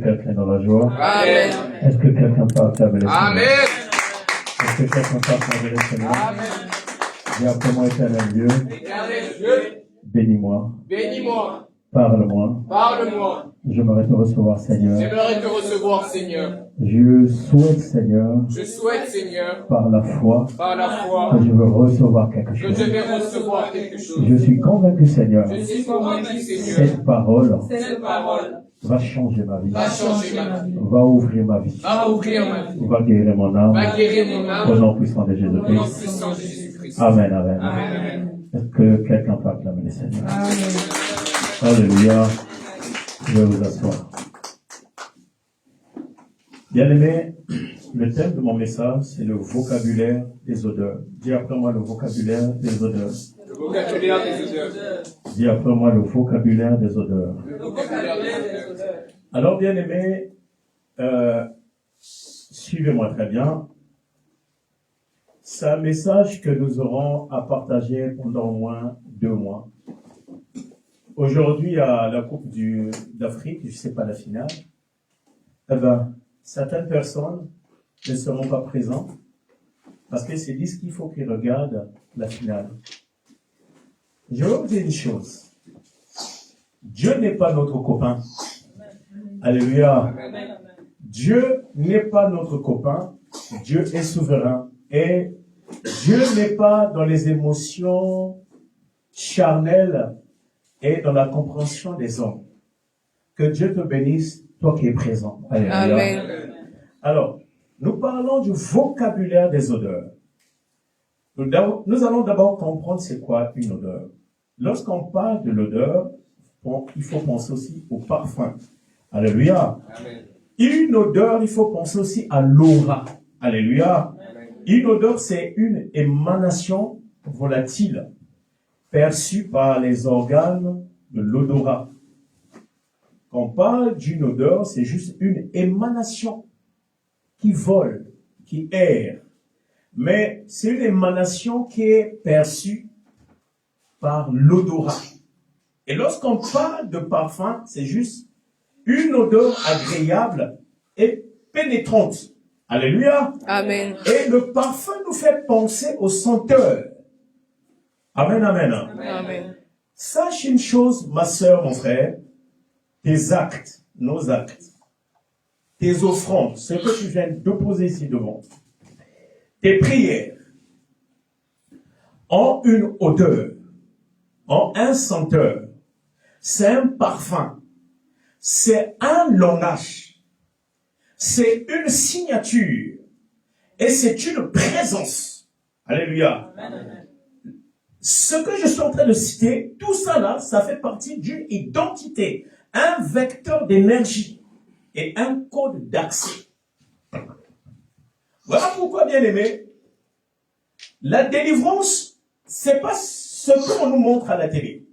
Quelqu'un dans la joie. Amen. Est-ce que quelqu'un peut acclamer le Seigneur? Amen. Est-ce que quelqu'un peut acclamer le Seigneur? Amen. Dis après moi, éternel Dieu, Éternel Dieu, bénis-moi, bénis-moi, parle-moi, parle-moi. j'aimerais te recevoir, Seigneur. J'aimerais te recevoir, Seigneur. Je souhaite, Seigneur, Je souhaite, Seigneur, par la foi, par la foi, que je veux recevoir quelque que chose. je vais recevoir quelque chose. Je suis convaincu, Seigneur, Je suis convaincu, Seigneur, cette parole cette parole va changer ma vie, va changer ma vie, va ouvrir ma vie, va ouvrir ma vie, va guérir mon âme, va guérir mon au âme, nom puissant de au nom Jésus-Christ. puissant de Jésus-Christ. Amen, amen. Amen. Est-ce que quelqu'un peut acclamer le Seigneur? Amen. Alléluia. Je vais vous asseoir. Bien-aimés, le thème de mon message, c'est le vocabulaire des odeurs. Dis après moi le vocabulaire des odeurs. Le vocabulaire des odeurs. Dis après moi le vocabulaire des odeurs. Le vocabulaire des odeurs. Alors, bien-aimés, suivez-moi très bien. C'est un message que nous aurons à partager pendant au moins 2 mois. Aujourd'hui, à la Coupe d'Afrique, je ne sais pas la finale, eh ben, certaines personnes ne seront pas présentes parce qu'elles se disent qu'il faut qu'ils regardent la finale. Je vais vous dire une chose. Dieu n'est pas notre copain. Alléluia. Dieu n'est pas notre copain. Dieu est souverain. Et Dieu n'est pas dans les émotions charnelles et dans la compréhension des hommes. Que Dieu te bénisse, toi qui es présent. Alléluia. Amen. Alors, nous parlons du vocabulaire des odeurs. Nous allons d'abord comprendre c'est quoi une odeur. Lorsqu'on parle de l'odeur, il faut penser aussi au parfum. Alléluia. Amen. Une odeur, il faut penser aussi à l'aura. Alléluia. Amen. Une odeur, c'est une émanation volatile perçue par les organes de l'odorat. Quand on parle d'une odeur, c'est juste une émanation qui vole, qui erre. Mais c'est une émanation qui est perçue par l'odorat. Et lorsqu'on parle de parfum, c'est juste une odeur agréable et pénétrante. Alléluia. Amen. Et le parfum nous fait penser au senteur. Amen, amen. Amen. Sache une chose, ma sœur, mon frère, tes actes, nos actes, tes offrandes, ce que tu viens de poser ici devant, tes prières, ont une odeur, ont un senteur, c'est un parfum, c'est un langage, c'est une signature et c'est une présence. Alléluia. Ce que je suis en train de citer, tout ça là, ça fait partie d'une identité, un vecteur d'énergie et un code d'accès. Voilà pourquoi, bien aimé, la délivrance, c'est pas ce qu'on nous montre à la télé.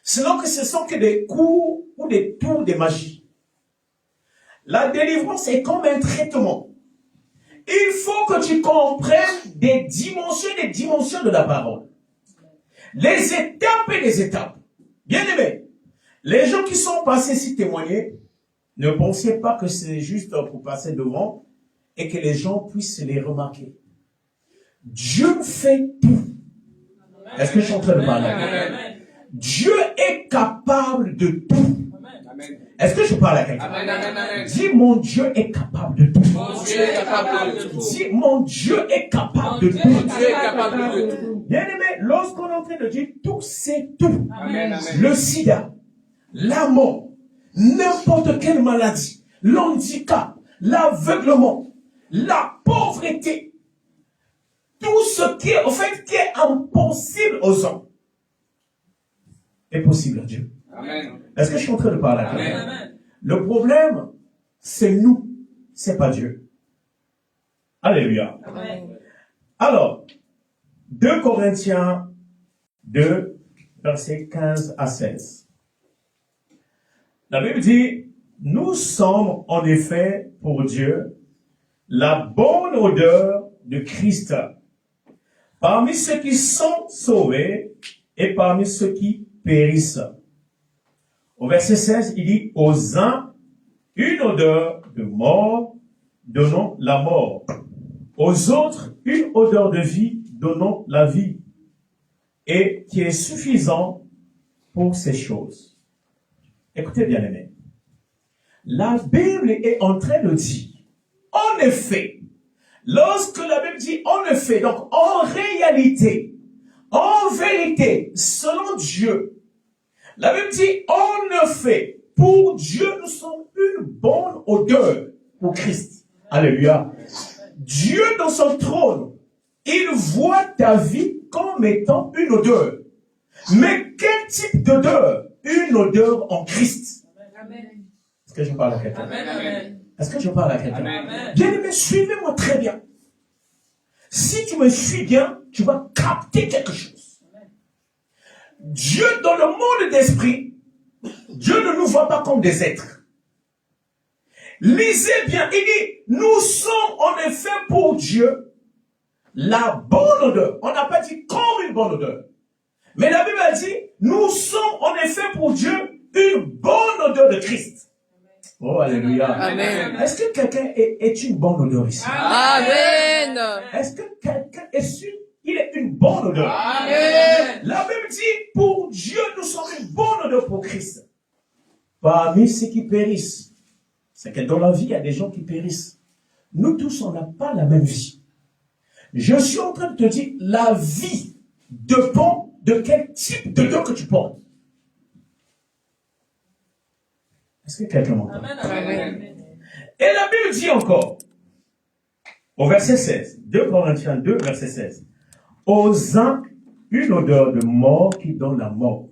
Sinon que ce sont que des coups ou des tours de magie. La délivrance est comme un traitement. Il faut que tu comprennes des dimensions de la parole. Les étapes et les étapes. Bien aimé, les gens qui sont passés ici témoigner, ne pensez pas que c'est juste pour passer devant et que les gens puissent les remarquer. Dieu fait tout. Est-ce que je suis en train de parler? Amen. Dieu est capable de tout. Est-ce que je parle à quelqu'un? Amen. Amen. Dis, mon Dieu est capable de tout. Mon Dieu est capable de tout. Dis, mon Dieu est capable de Mon tout. Dieu est capable de tout. Bien aimé, lorsqu'on est en train de dire tout, c'est tout. Amen. Le sida, la mort, n'importe quelle maladie, l'handicap, l'aveuglement, la pauvreté, tout ce qui est, en fait, qui est impossible aux hommes, est possible à Dieu. Amen. Est-ce que je suis en train de parler à quelqu'un? Amen. Le problème, c'est nous, c'est pas Dieu. Alléluia. Amen. Alors, 2 Corinthiens 2, versets 15 à 16. La Bible dit, nous sommes en effet pour Dieu la bonne odeur de Christ parmi ceux qui sont sauvés et parmi ceux qui périssent. Au verset 16, il dit, aux uns une odeur de mort, donnant la mort. Aux autres, une odeur de vie, donnant la vie. Et qui est suffisant pour ces choses. Écoutez bien, aimés. La Bible est en train de dire, en effet, lorsque la Bible dit en effet, donc en réalité, en vérité, selon Dieu, la Bible dit en effet, pour Dieu, nous sommes une bonne odeur pour Christ. Alléluia. Dieu dans son trône, il voit ta vie comme étant une odeur. Mais quel type d'odeur? Une odeur en Christ. Amen. Est-ce que je parle à quelqu'un? Amen. Est-ce que je parle à quelqu'un? Bien aimé, suivez-moi très bien. Si tu me suis bien, tu vas capter quelque chose. Dieu, dans le monde d'esprit, Dieu ne nous voit pas comme des êtres. Lisez bien, il dit, nous sommes en effet pour Dieu la bonne odeur. On n'a pas dit comme une bonne odeur. Mais la Bible a dit, nous sommes en effet pour Dieu une bonne odeur de Christ. Oh, alléluia. Amen. Est-ce que quelqu'un est une bonne odeur ici? Amen. Est-ce que quelqu'un est sûr qu'il est une bonne odeur? Amen. La Bible dit, pour Dieu, nous sommes une bonne odeur pour Christ. Parmi ceux qui périssent, c'est que dans la vie, il y a des gens qui périssent. Nous tous, on n'a pas la même vie. Je suis en train de te dire, la vie dépend de quel type d'odeur que tu portes. Est-ce que quelqu'un m'entend? Amen. Et la Bible dit encore, au verset 16, 2 Corinthiens 2, verset 16, aux uns, une odeur de mort qui donne la mort.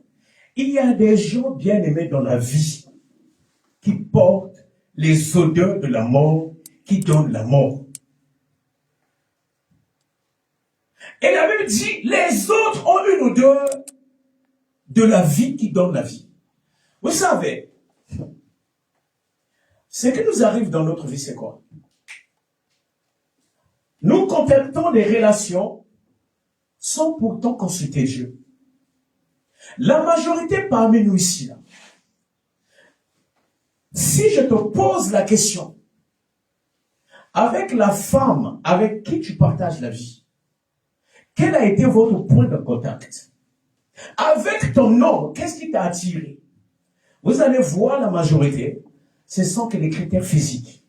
Il y a des gens bien aimés dans la vie qui portent les odeurs de la mort qui donnent la mort. Et la Bible dit, les autres ont une odeur de la vie qui donne la vie. Vous savez, ce qui nous arrive dans notre vie, c'est quoi? Nous contactons des relations sans pourtant consulter Dieu. La majorité parmi nous ici, là, si je te pose la question, avec la femme avec qui tu partages la vie, quel a été votre point de contact? Avec ton homme, qu'est-ce qui t'a attiré? Vous allez voir la majorité, ce sont que les critères physiques.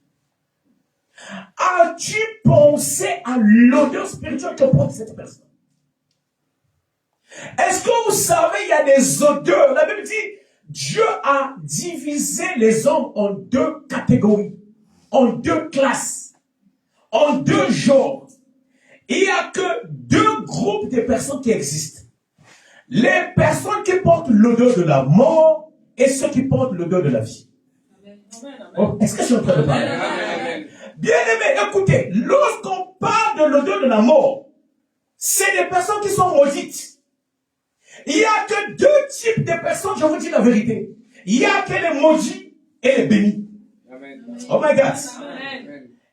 As-tu pensé à l'odeur spirituelle que porte cette personne? Est-ce que vous savez, il y a des odeurs? La Bible dit, Dieu a divisé les hommes en deux catégories, en deux classes, en deux genres. Il n'y a que deux groupes de personnes qui existent. Les personnes qui portent l'odeur de la mort et ceux qui portent l'odeur de la vie. Oh, est-ce que je suis en train de parler? Bien aimé, écoutez, lorsqu'on parle de l'odeur de la mort, c'est des personnes qui sont maudites. Il n'y a que deux types de personnes, je vous dis la vérité. Il n'y a que les maudits et les bénis. Oh my God.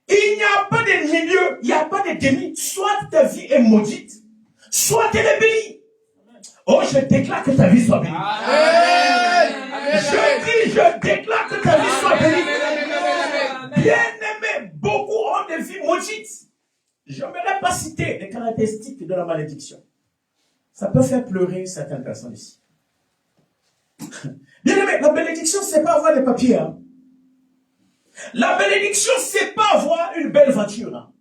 Il n'y a pas de milieu, il n'y a pas de demi. Soit ta vie est maudite, soit elle est bénie. Oh, je déclare que ta vie soit bénie. Je déclare que ta vie soit bénie. Bien aimé, beaucoup ont des vies maudites. Je n'aimerais pas citer les caractéristiques de la malédiction. Ça peut faire pleurer certaines personnes ici. Bien aimé, la bénédiction, c'est pas avoir des papiers. Hein. La bénédiction, c'est pas avoir une belle voiture. Hein.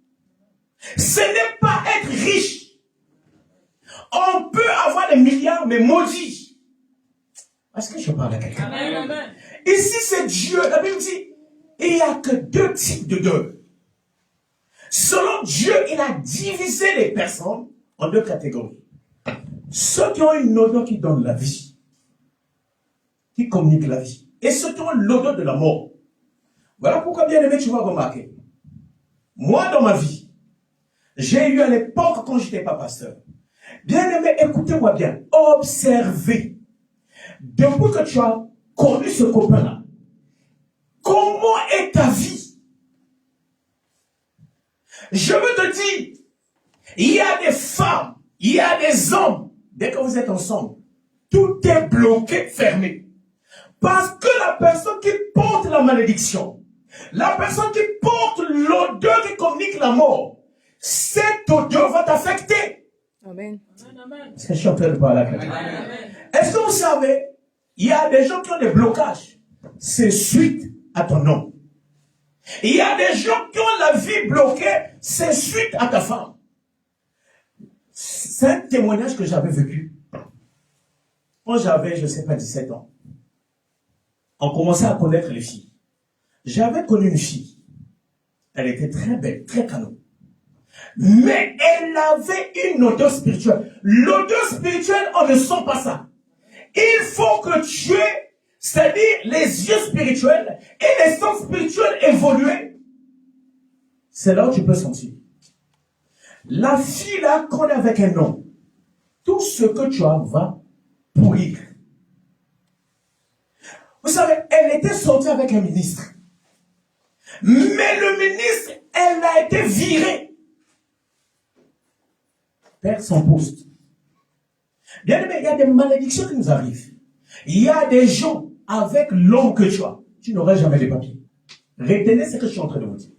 Ce n'est pas être riche. On peut avoir des milliards, mais maudit. Est-ce que je parle à quelqu'un? Ici, c'est Dieu. La Bible dit, il n'y a que deux types de deuil. Selon Dieu, il a divisé les personnes en deux catégories. Ceux qui ont une odeur qui donne la vie, qui communique la vie, et ceux qui ont l'odeur de la mort. Voilà pourquoi, bien aimé, tu vas remarquer. Moi, dans ma vie, j'ai eu à l'époque, quand je n'étais pas pasteur, bien aimé, écoutez-moi bien, observez. Depuis que tu as connu ce copain-là, comment est ta vie? Je veux te dire, il y a des femmes, il y a des hommes, dès que vous êtes ensemble, tout est bloqué, fermé. Parce que la personne qui porte la malédiction, la personne qui porte l'odeur qui communique la mort, cette odeur va t'affecter. Amen. Est-ce que je suis en train de parler à quelqu'un? Est-ce que vous savez, il y a des gens qui ont des blocages. C'est suite à ton nom. Il y a des gens qui ont la vie bloquée. C'est suite à ta femme. C'est un témoignage que j'avais vécu. Quand j'avais, je ne sais pas, 17 ans. On commençait à connaître les filles. J'avais connu une fille. Elle était très belle, très canon. Mais elle avait une odeur spirituelle. L'odeur spirituelle, on ne sent pas ça. Il faut que tu aies, c'est-à-dire les yeux spirituels et les sens spirituels évolués. C'est là où tu peux sentir. La fille là, qu'on est avec un homme, tout ce que tu as va pourrir. Vous savez, elle était sortie avec un ministre. Mais le ministre, elle a été virée. Perd son poste. Bien aimé, il y a des malédictions qui nous arrivent. Il y a des gens avec l'homme que tu n'auras jamais les papiers. Retenez ce que je suis en train de vous dire.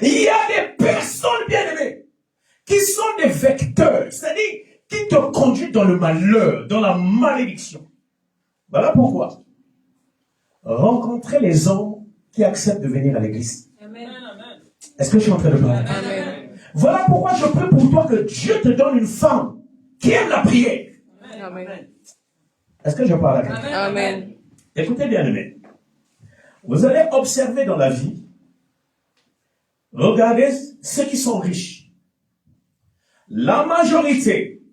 Il y a des personnes, bien aimées, qui sont des vecteurs, c'est-à-dire qui te conduisent dans le malheur, dans la malédiction. Voilà pourquoi. Rencontrez les hommes qui acceptent de venir à l'église. Est-ce que je suis en train de parler? Amen. Voilà pourquoi je prie pour toi que Dieu te donne une femme qui aime la prière. Amen. Est-ce que je parle à quelqu'un? Amen. Écoutez bien, aimé. Vous allez observer dans la vie, regardez ceux qui sont riches. La majorité,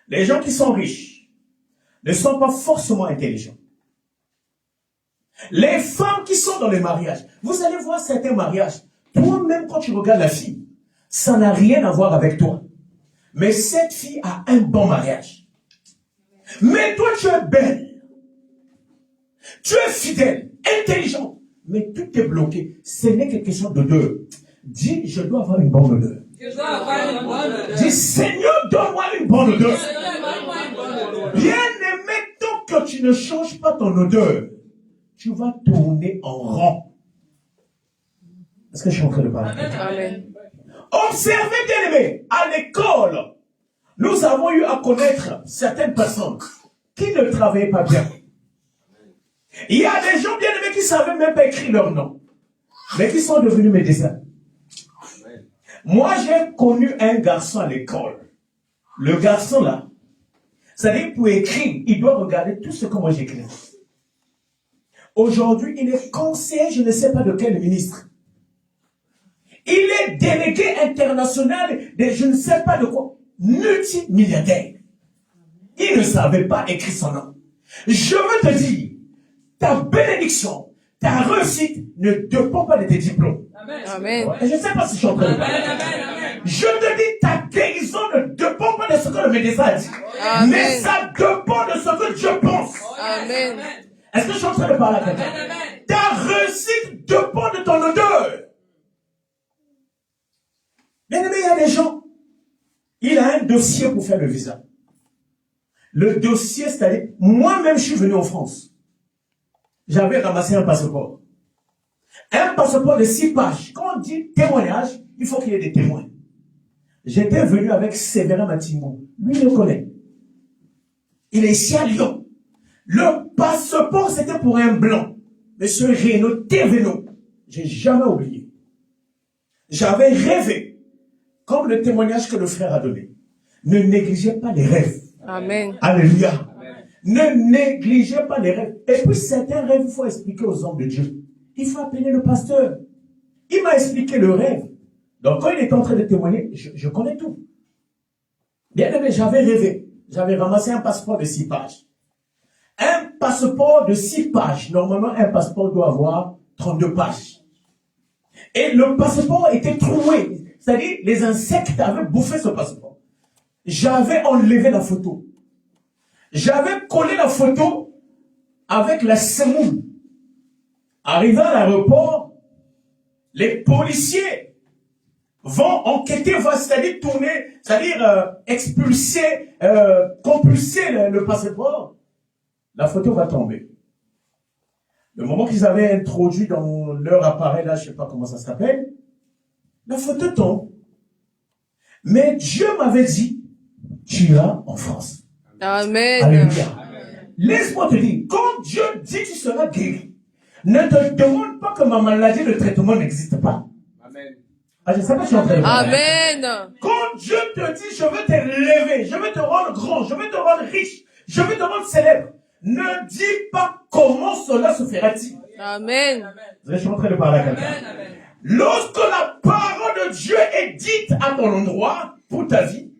les gens qui sont riches, ne sont pas forcément intelligents. Les femmes qui sont dans les mariages, vous allez voir certains mariages, toi-même quand tu regardes la fille, ça n'a rien à voir avec toi. Mais cette fille a un bon mariage. Mais toi tu es belle, tu es fidèle, intelligente, mais tout est bloqué. Ce n'est que question d'odeur. Dis, je dois avoir une bonne odeur. Dis, Seigneur, donne-moi une bonne odeur. Bien aimé, tant que tu ne changes pas ton odeur, tu vas tourner en rond. Est-ce que je suis en train de parler? Amen. Observez, bien aimé, à l'école, nous avons eu à connaître certaines personnes qui ne travaillaient pas bien. Il y a des gens, bien aimés, qui ne savaient même pas écrire leur nom, mais qui sont devenus médecins. Moi, j'ai connu un garçon à l'école. Le garçon là, c'est-à-dire pour écrire, il doit regarder tout ce que moi j'écris. Aujourd'hui, il est conseiller, je ne sais pas de quel ministre. Il est délégué international de je ne sais pas de quoi. Multimilliardaire. Il ne savait pas écrire son nom. Je veux te dire, ta bénédiction, ta réussite ne dépend pas de tes diplômes. Amen. Je ne sais pas si je suis en train de parler. Je te dis, ta guérison ne dépend pas de ce que le médecin a dit. Amen. Mais ça dépend de ce que Dieu pense. Amen. Est-ce que je suis en train de parler à quelqu'un? Ta réussite dépend de ton odeur. Bien aimé, il y a des gens, il a un dossier pour faire le visa. Le dossier, c'est-à-dire, moi-même, je suis venu en France. J'avais ramassé un passeport. Un passeport de 6 pages. Quand on dit témoignage, il faut qu'il y ait des témoins. J'étais venu avec Séverin Matimbo. Lui, il le connaît. Il est ici à Lyon. Le passeport, c'était pour un blanc. Monsieur Renaud Thévenot. J'ai jamais oublié. J'avais rêvé, comme le témoignage que le frère a donné. Ne négligez pas les rêves. Amen. Alléluia. Amen. Ne négligez pas les rêves. Et puis certains rêves, il faut expliquer aux hommes de Dieu. Il faut appeler le pasteur. Il m'a expliqué le rêve. Donc quand il était en train de témoigner, je connais tout. Bien aimé, j'avais rêvé. J'avais ramassé un passeport de 6 pages. Un passeport de 6 pages. Normalement, un passeport doit avoir 32 pages. Et le passeport était troué. C'est-à-dire, les insectes avaient bouffé ce passeport. J'avais enlevé la photo. J'avais collé la photo avec la semoule. Arrivé à l'aéroport, les policiers vont enquêter, c'est-à-dire tourner, c'est-à-dire expulser, compulser le passeport. la photo va tomber. Le moment qu'ils avaient introduit dans leur appareil, là, je ne sais pas comment ça s'appelle, la photo tombe. Mais Dieu m'avait dit, tu iras en France. Amen. Alléluia. Laisse-moi te dire, quand Dieu dit tu seras guéri, ne te demande pas que ma maladie, le traitement n'existe pas. Amen. Ah, je ne sais pas si je suis en train de parler. Amen. Quand Dieu te dit, je veux t'élever, je veux te rendre grand, je veux te rendre riche, je veux te rendre célèbre, ne dis pas comment cela se fera-t-il. Amen. Je suis en train de parler à quelqu'un. Lorsque la parole de Dieu est dite à ton endroit, pour ta vie,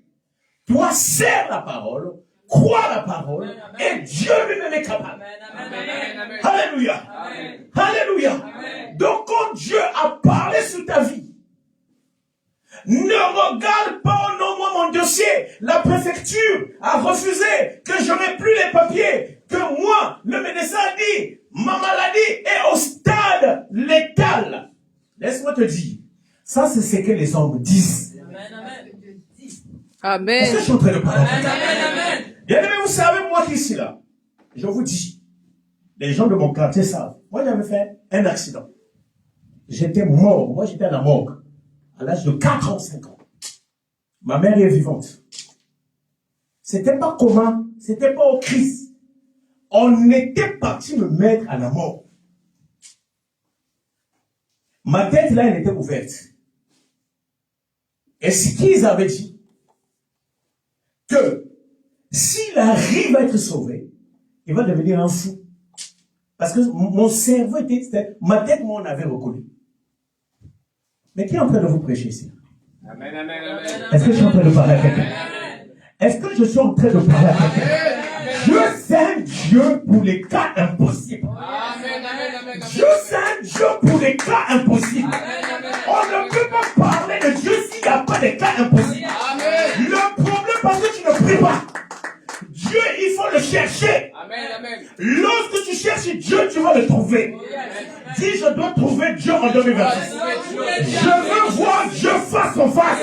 toi serre la parole, crois la parole, et Dieu lui-même est capable. Alléluia. Alléluia. Donc quand Dieu a parlé sur ta vie, ne regarde pas au nom, moi, mon dossier. La préfecture a refusé que je n'ai plus les papiers. Que moi, le médecin a dit, ma maladie est au stade létal. Laisse-moi te dire, ça c'est ce que les hommes disent. Amen. Est-ce que je suis en train de parler? Bien aimé, vous savez, moi qui suis là, je vous dis, les gens de mon quartier savent. Moi, j'avais fait un accident. J'étais mort. Moi, j'étais à la morgue. À l'âge de 4 ans, 5 ans. Ma mère est vivante. C'était pas comment, c'était pas au Christ. On était parti me mettre à la mort. Ma tête là, elle était ouverte. Et ce qu'ils avaient dit, que s'il arrive à être sauvé, il va devenir un fou. Parce que mon cerveau était, ma tête, moi, on avait reconnu. Mais qui est en train de vous prêcher ici? Amen, amen, amen. Est-ce que je suis en train de parler à quelqu'un? Est-ce que je suis en train de parler à quelqu'un? Dieu, c'est un Dieu pour les cas impossibles. Amen, amen, amen. Dieu, c'est un Dieu pour les cas impossibles. On ne peut pas parler de Dieu s'il n'y a pas de cas impossibles. Le problème, parce que tu ne pries pas. Dieu, il faut le chercher. Amen, amen. Lorsque tu cherches Dieu, tu vas le trouver. Dis, je dois trouver Dieu en 2026. Je veux voir Dieu face en face.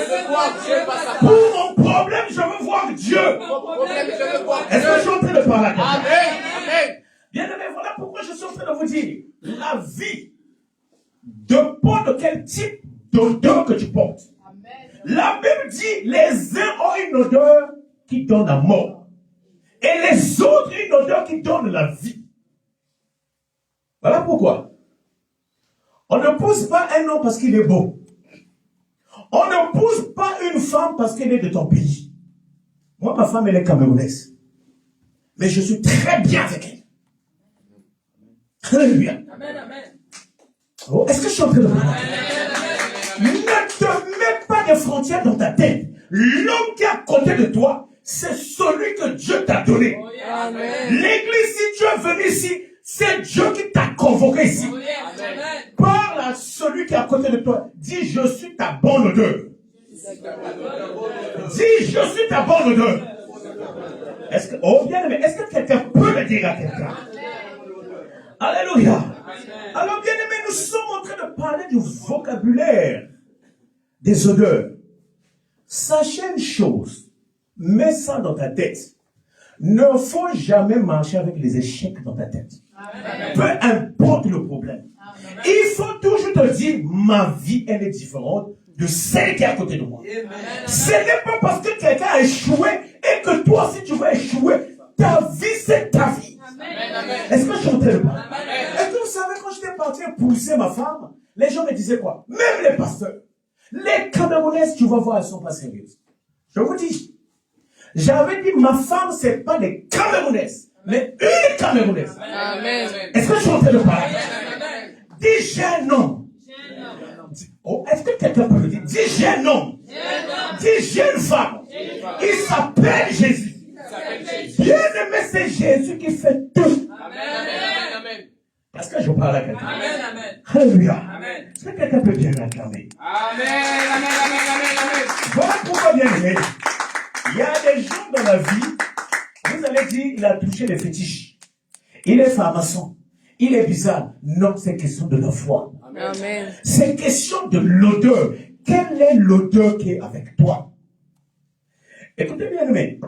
Pour mon problème, je veux voir Dieu. Est-ce que je suis en train de parler à quelqu'un? Amen. Bien aimé, voilà pourquoi je suis en train de vous dire. La vie dépend de quel type d'odeur que tu portes. La Bible dit, les uns ont une odeur qui donne la mort. Et les autres, une odeur qui donne la vie. Voilà pourquoi. On ne pousse pas un homme parce qu'il est beau. On ne pousse pas une femme parce qu'elle est de ton pays. Moi, ma femme, elle est camerounaise. Mais je suis très bien avec elle. Alléluia. Oh, est-ce que je suis en train de parler? Ne te mets pas de frontières dans ta tête. L'homme qui est à côté de toi, c'est celui que Dieu t'a donné. L'église, si tu es venu ici, c'est Dieu qui t'a convoqué ici. Parle à celui qui est à côté de toi. Dis, je suis ta bonne odeur. Dis, je suis ta bonne odeur. Est-ce que, oh bien aimé, est-ce que quelqu'un peut le dire à quelqu'un? Alléluia. Alors bien aimé, nous sommes en train de parler du vocabulaire des odeurs. Sachez une chose. Mets ça dans ta tête. Ne faut jamais marcher avec les échecs dans ta tête. Amen. Peu importe le problème. Amen. Il faut toujours te dire, ma vie, elle est différente de celle qui est à côté de moi. Amen. Ce n'est pas parce que quelqu'un a échoué et que toi, si tu vas échouer, ta vie, c'est ta vie. Amen. Est-ce que je suis en train de parler? Est-ce que vous savez, quand j'étais parti épouser ma femme, les gens me disaient quoi? Même les pasteurs. Les Camerounaises, tu vas voir, elles ne sont pas sérieuses. Je vous dis. J'avais dit, ma femme, ce n'est pas des Camerounaises, mais une Camerounaise. Amen. Est-ce que je suis en train de parler? Dis, j'ai un homme. Oh, est-ce que quelqu'un peut me dire? Dis, j'ai un homme. Dis, j'ai une femme. Il s'appelle Jésus. Bien aimé, c'est Jésus qui fait tout. Est-ce que je parle à quelqu'un? Alléluia. Est-ce que quelqu'un peut bien l'acclamer? Amen. Voilà pourquoi, bien aimé. Il y a des gens dans la vie, vous allez dire, il a touché les fétiches. Il est franc-maçon. Il est bizarre. Non, c'est question de la foi. Amen. C'est question de l'odeur. Quelle est l'odeur qui est avec toi? Écoutez bien, aimé.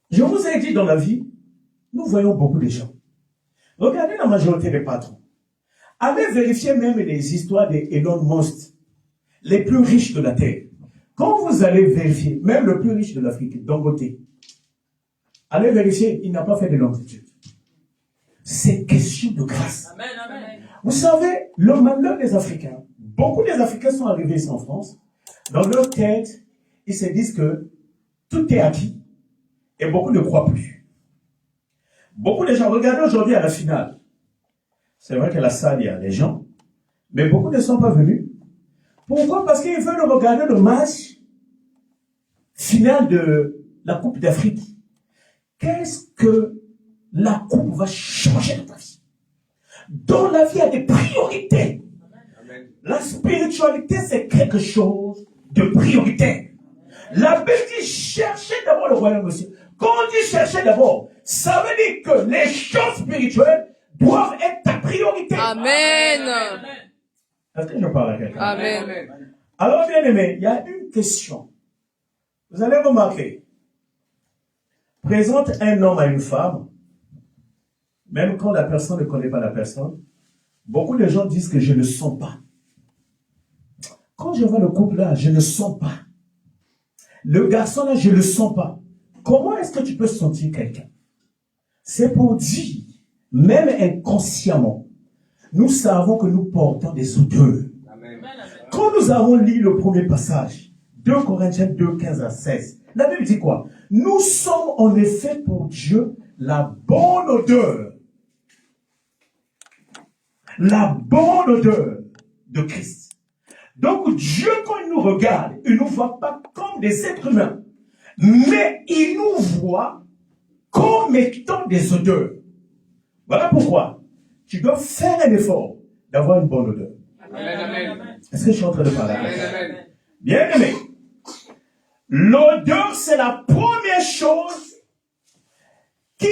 Je vous ai dit dans la vie, nous voyons beaucoup de gens. Regardez la majorité des patrons. Allez vérifier même les histoires des Elon Musk, les plus riches de la terre. Quand vous allez vérifier, même le plus riche de l'Afrique, Dangote, allez vérifier, il n'a pas fait de longitude. C'est question de grâce. Amen, amen. Vous savez, le malheur des Africains, beaucoup des Africains sont arrivés ici en France, dans leur tête, ils se disent que tout est acquis, et beaucoup ne croient plus. Beaucoup de gens, regardez aujourd'hui à la finale, c'est vrai que la salle, il y a des gens, mais beaucoup ne sont pas venus. Pourquoi? Parce qu'ils veulent regarder le match final de la Coupe d'Afrique. Qu'est-ce que la Coupe va changer dans ta vie? Dans la vie, il y a des priorités. Amen. La spiritualité, c'est quelque chose de prioritaire. La Bible dit cherchez d'abord le royaume de Dieu. Quand on dit chercher d'abord, ça veut dire que les choses spirituelles doivent être ta priorité. Amen. Est-ce que je parle à quelqu'un? Amen. Alors, bien aimé, il y a une question. Vous allez remarquer. Présente un homme à une femme, même quand la personne ne connaît pas la personne, beaucoup de gens disent que je ne sens pas. Quand je vois le couple là, je ne sens pas. Le garçon là, je ne le sens pas. Comment est-ce que tu peux sentir quelqu'un? C'est pour dire, même inconsciemment, nous savons que nous portons des odeurs. Amen. Quand nous avons lu le premier passage, 2 Corinthiens 2, 15 à 16, la Bible dit quoi? Nous sommes en effet pour Dieu la bonne odeur. La bonne odeur de Christ. Donc Dieu, quand il nous regarde, il ne nous voit pas comme des êtres humains, mais il nous voit comme étant des odeurs. Voilà pourquoi tu dois faire un effort d'avoir une bonne odeur. Amen, amen. Est-ce que je suis en train de parler? Amen, amen. Bien aimé, l'odeur, c'est la première chose qui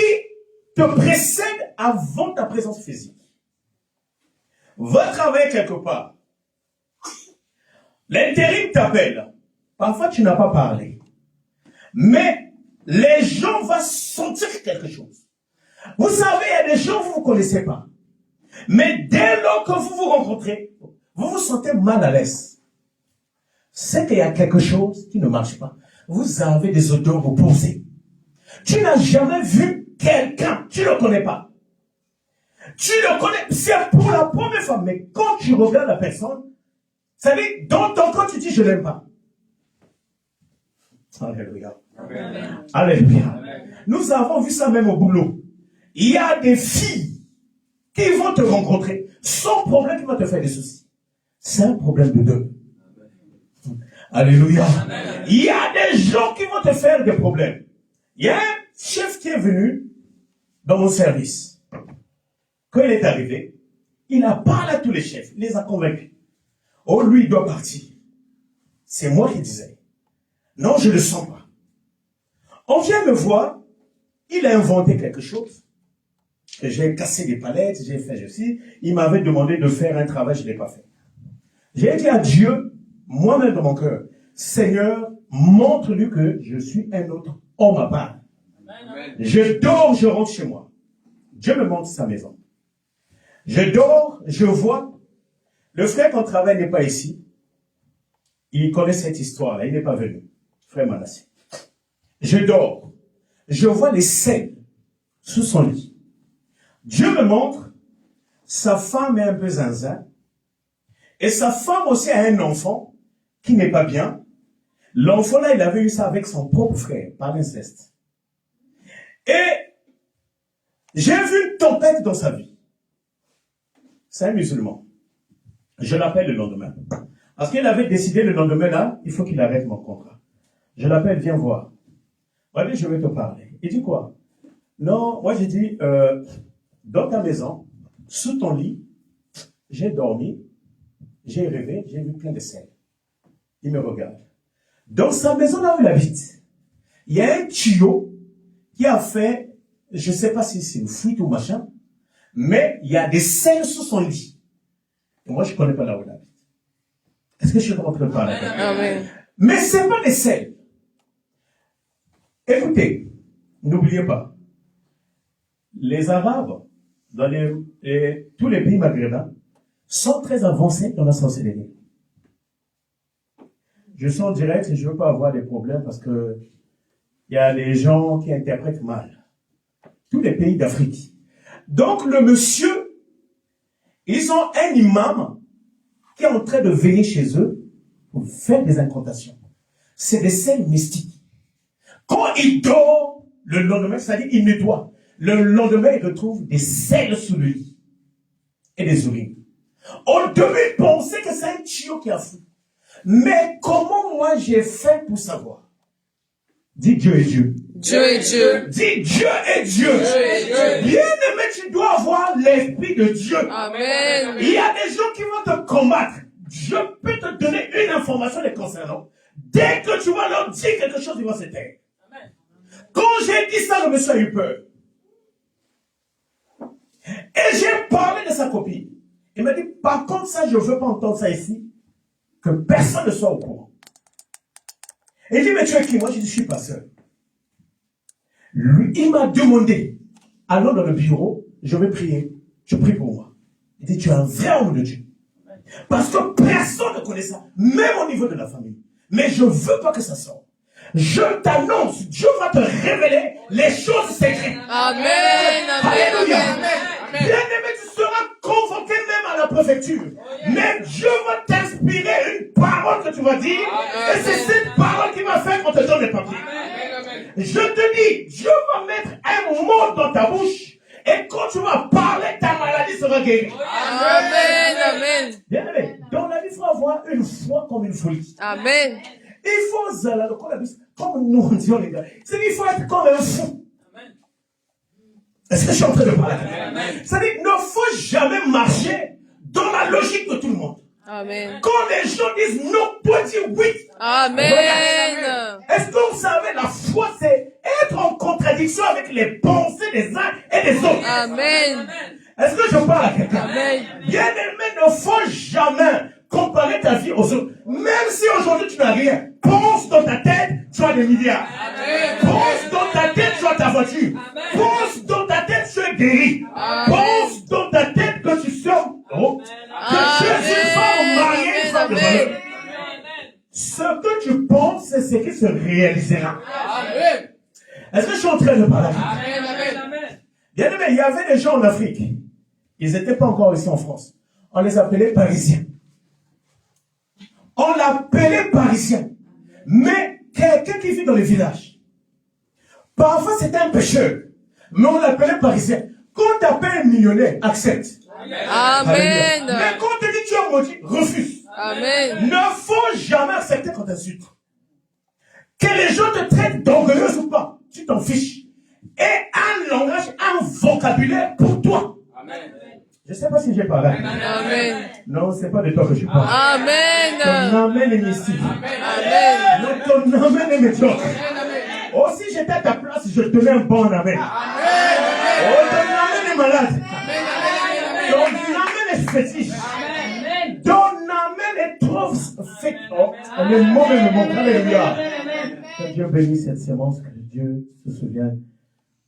te précède avant ta présence physique. Va travailler quelque part. L'intérim t'appelle. Parfois, tu n'as pas parlé. Mais les gens vont sentir quelque chose. Vous savez, il y a des gens que vous ne connaissez pas. Mais dès lors que vous vous rencontrez, vous vous sentez mal à l'aise. C'est qu'il y a quelque chose qui ne marche pas. Vous avez des odeurs opposées. Tu n'as jamais vu quelqu'un, tu ne le connais pas. Tu le connais, c'est pour la première fois. Mais quand tu regardes la personne, ça veut dire, dans ton corps, tu dis, je ne l'aime pas. Alléluia. Amen. Alléluia. Amen. Nous avons vu ça même au boulot. Il y a des filles qui vont te rencontrer sans problème, qui vont te faire des soucis. C'est un problème de deux. Alléluia. Amen. Il y a des gens qui vont te faire des problèmes. Il y a un chef qui est venu dans mon service. Quand il est arrivé, il a parlé à tous les chefs, il les a convaincus. Oh, lui, il doit partir. C'est moi qui disais. Non, je ne le sens pas. On vient me voir, il a inventé quelque chose. J'ai cassé des palettes, j'ai fait ceci. Il m'avait demandé de faire un travail, je ne l'ai pas fait. J'ai dit à Dieu, moi-même dans mon cœur, Seigneur, montre-lui que je suis un autre homme à part. Amen. Je dors, je rentre chez moi. Dieu me montre sa maison. Je dors, je vois. Le frère qu'on travaille n'est pas ici. Il connaît cette histoire-là, il n'est pas venu. Frère Manassé. Je dors. Je vois les selles sous son lit. Dieu me montre, sa femme est un peu zinzin. Et sa femme aussi a un enfant qui n'est pas bien. L'enfant là, il avait eu ça avec son propre frère, par l'inceste. Et j'ai vu une tempête dans sa vie. C'est un musulman. Je l'appelle le lendemain. Parce qu'il avait décidé le lendemain là, il faut qu'il arrête mon contrat. Je l'appelle, viens voir. Allez, je vais te parler. Il dit quoi? Non, moi j'ai dit, dans ta maison, sous ton lit, j'ai dormi, j'ai rêvé, j'ai vu plein de scènes. Il me regarde. Dans sa maison là où il habite, il y a un tuyau qui a fait, je ne sais pas si c'est une fuite ou machin, mais il y a des scènes sous son lit. Et moi, je ne connais pas là où il habite. Est-ce que je suis en train de parler? Amen. Mais ce n'est pas des scènes. Écoutez, n'oubliez pas, les Arabes, dans tous les pays maghrébins, sont très avancés dans la sorcellerie. Je suis en direct et je ne veux pas avoir des problèmes parce que il y a des gens qui interprètent mal. Tous les pays d'Afrique. Donc le monsieur, ils ont un imam qui est en train de venir chez eux pour faire des incantations. C'est des scènes mystiques. Quand il dort, le lendemain, c'est-à-dire il nettoie. Le lendemain, il retrouve des selles sous le lit et des urines. On devait penser que c'est un tuyau qui a fou. Mais comment moi j'ai fait pour savoir? Dis Dieu est Dieu. Dieu est Dieu. Dis Dieu est Dieu. Bien-aimé, tu dois avoir l'esprit de Dieu. Amen. Il y a des gens qui vont te combattre. Je peux te donner une information les concernant. Dès que tu vas leur dire quelque chose, ils vont se taire. Quand j'ai dit ça, le monsieur a eu peur. Et j'ai parlé de sa copine. Il m'a dit, par contre, ça, je ne veux pas entendre ça ici. Que personne ne soit au courant. Et il dit, mais tu es qui? Moi, je dis, je suis pasteur. Lui, il m'a demandé, allons dans le bureau, je vais prier. Je prie pour moi. Il dit, tu es un vrai homme de Dieu. Parce que personne ne connaît ça, même au niveau de la famille. Mais je ne veux pas que ça sorte. Je t'annonce, Dieu va te révéler les choses secrètes. Amen. Alléluia. Amen. Bien-aimé, tu seras convoqué même à la préfecture. Mais Dieu va t'inspirer une parole que tu vas dire. Et c'est cette parole qui va faire qu'on te donne les papiers. Je te dis, Dieu va mettre un mot dans ta bouche. Et quand tu vas parler, ta maladie sera guérie. Amen. Amen. Bien-aimé, dans la vie, il faut avoir une foi comme une folie. Amen. Il faut, comme nous disons les gars, c'est qu'il faut être comme un fou. Est-ce que je suis en train de parler? C'est-à-dire qu'il ne faut jamais marcher dans la logique de tout le monde. Amen. Quand les gens disent non, pour dire oui. Amen. Est-ce que vous savez, la foi, c'est être en contradiction avec les pensées des uns et des autres. Amen. Est-ce que je parle à quelqu'un? Amen. Bien-aimé, ne faut jamais comparer ta vie aux autres. Même si aujourd'hui tu n'as rien, pense dans ta tête, tu as des milliards. Amen. Pense dans ta tête, tu as ta voiture. Amen. Pense dans ta tête, tu es guéri. Amen. Pense dans ta tête que tu sors. Oh, que tu es une femme mariée, une femme de valeur. Ce que tu penses, c'est ce qui se réalisera. Amen. Est-ce que je suis en train de parler? Amen. Bien aimé, il y avait des gens en Afrique. Ils n'étaient pas encore ici en France. On les appelait Parisiens. On l'appelait Parisien. Mais quelqu'un qui vit dans les villages. Parfois c'était un pêcheur. Mais on l'appelait Parisien. Quand tu appelles un millionnaire, accepte. Amen. Mais quand tu dis tu es maudit, refuse. Amen. Ne faut jamais accepter qu'on t'insulte. Que les gens te traitent d'orgueilleuse ou pas, tu t'en fiches. Et un langage, un vocabulaire pour toi. Amen. Je ne sais pas si j'ai parlé. Amen. Non, ce n'est pas de toi que je parle. Amen. Ton amen est ici. Amen. Non, ton amen est médiocre. Oh, si j'étais à ta place, je te mets un bon amen. Oh, ton amen est malade. Ton amen est fétiche. Ton amen est trop fait. Oh, le mauvais me manque. Alléluia. Que Dieu bénisse cette sémence, que Dieu se souvienne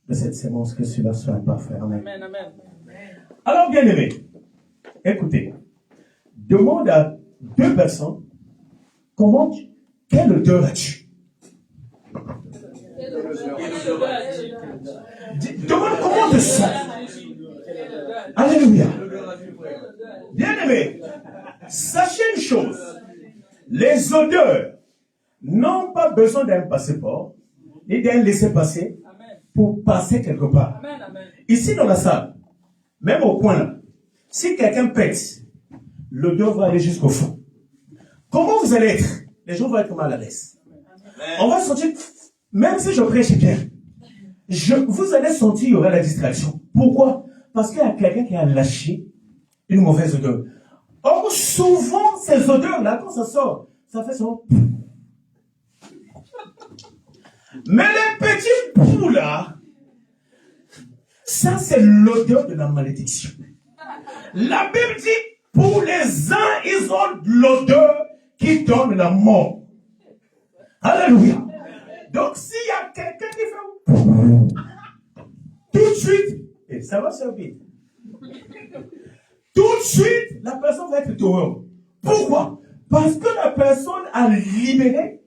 de cette sémence, que cela soit parfait. Amen. Alors, bien aimé, écoutez, demande à deux personnes, quelle odeur as-tu? Demande comment te sens. Alléluia. Bien aimé, sachez une chose, les odeurs n'ont pas besoin d'un passeport, ni d'un laissez-passer pour passer quelque part. Ici dans la salle, même au coin là, si quelqu'un pète, l'odeur va aller jusqu'au fond. Comment vous allez être? Les gens vont être mal à l'aise. On va sentir, même si je prêche bien, vous allez sentir qu'il y aura la distraction. Pourquoi? Parce qu'il y a quelqu'un qui a lâché une mauvaise odeur. Or, souvent, ces odeurs-là, quand ça sort, ça fait son... Mais les petits poux là, ça c'est l'odeur de la malédiction. La Bible dit, pour les uns, ils ont l'odeur qui donne la mort. Alléluia. Donc s'il y a quelqu'un qui fait... Tout de suite, et ça va servir. Tout de suite, la personne va être dehors. Pourquoi? Parce que la personne a libéré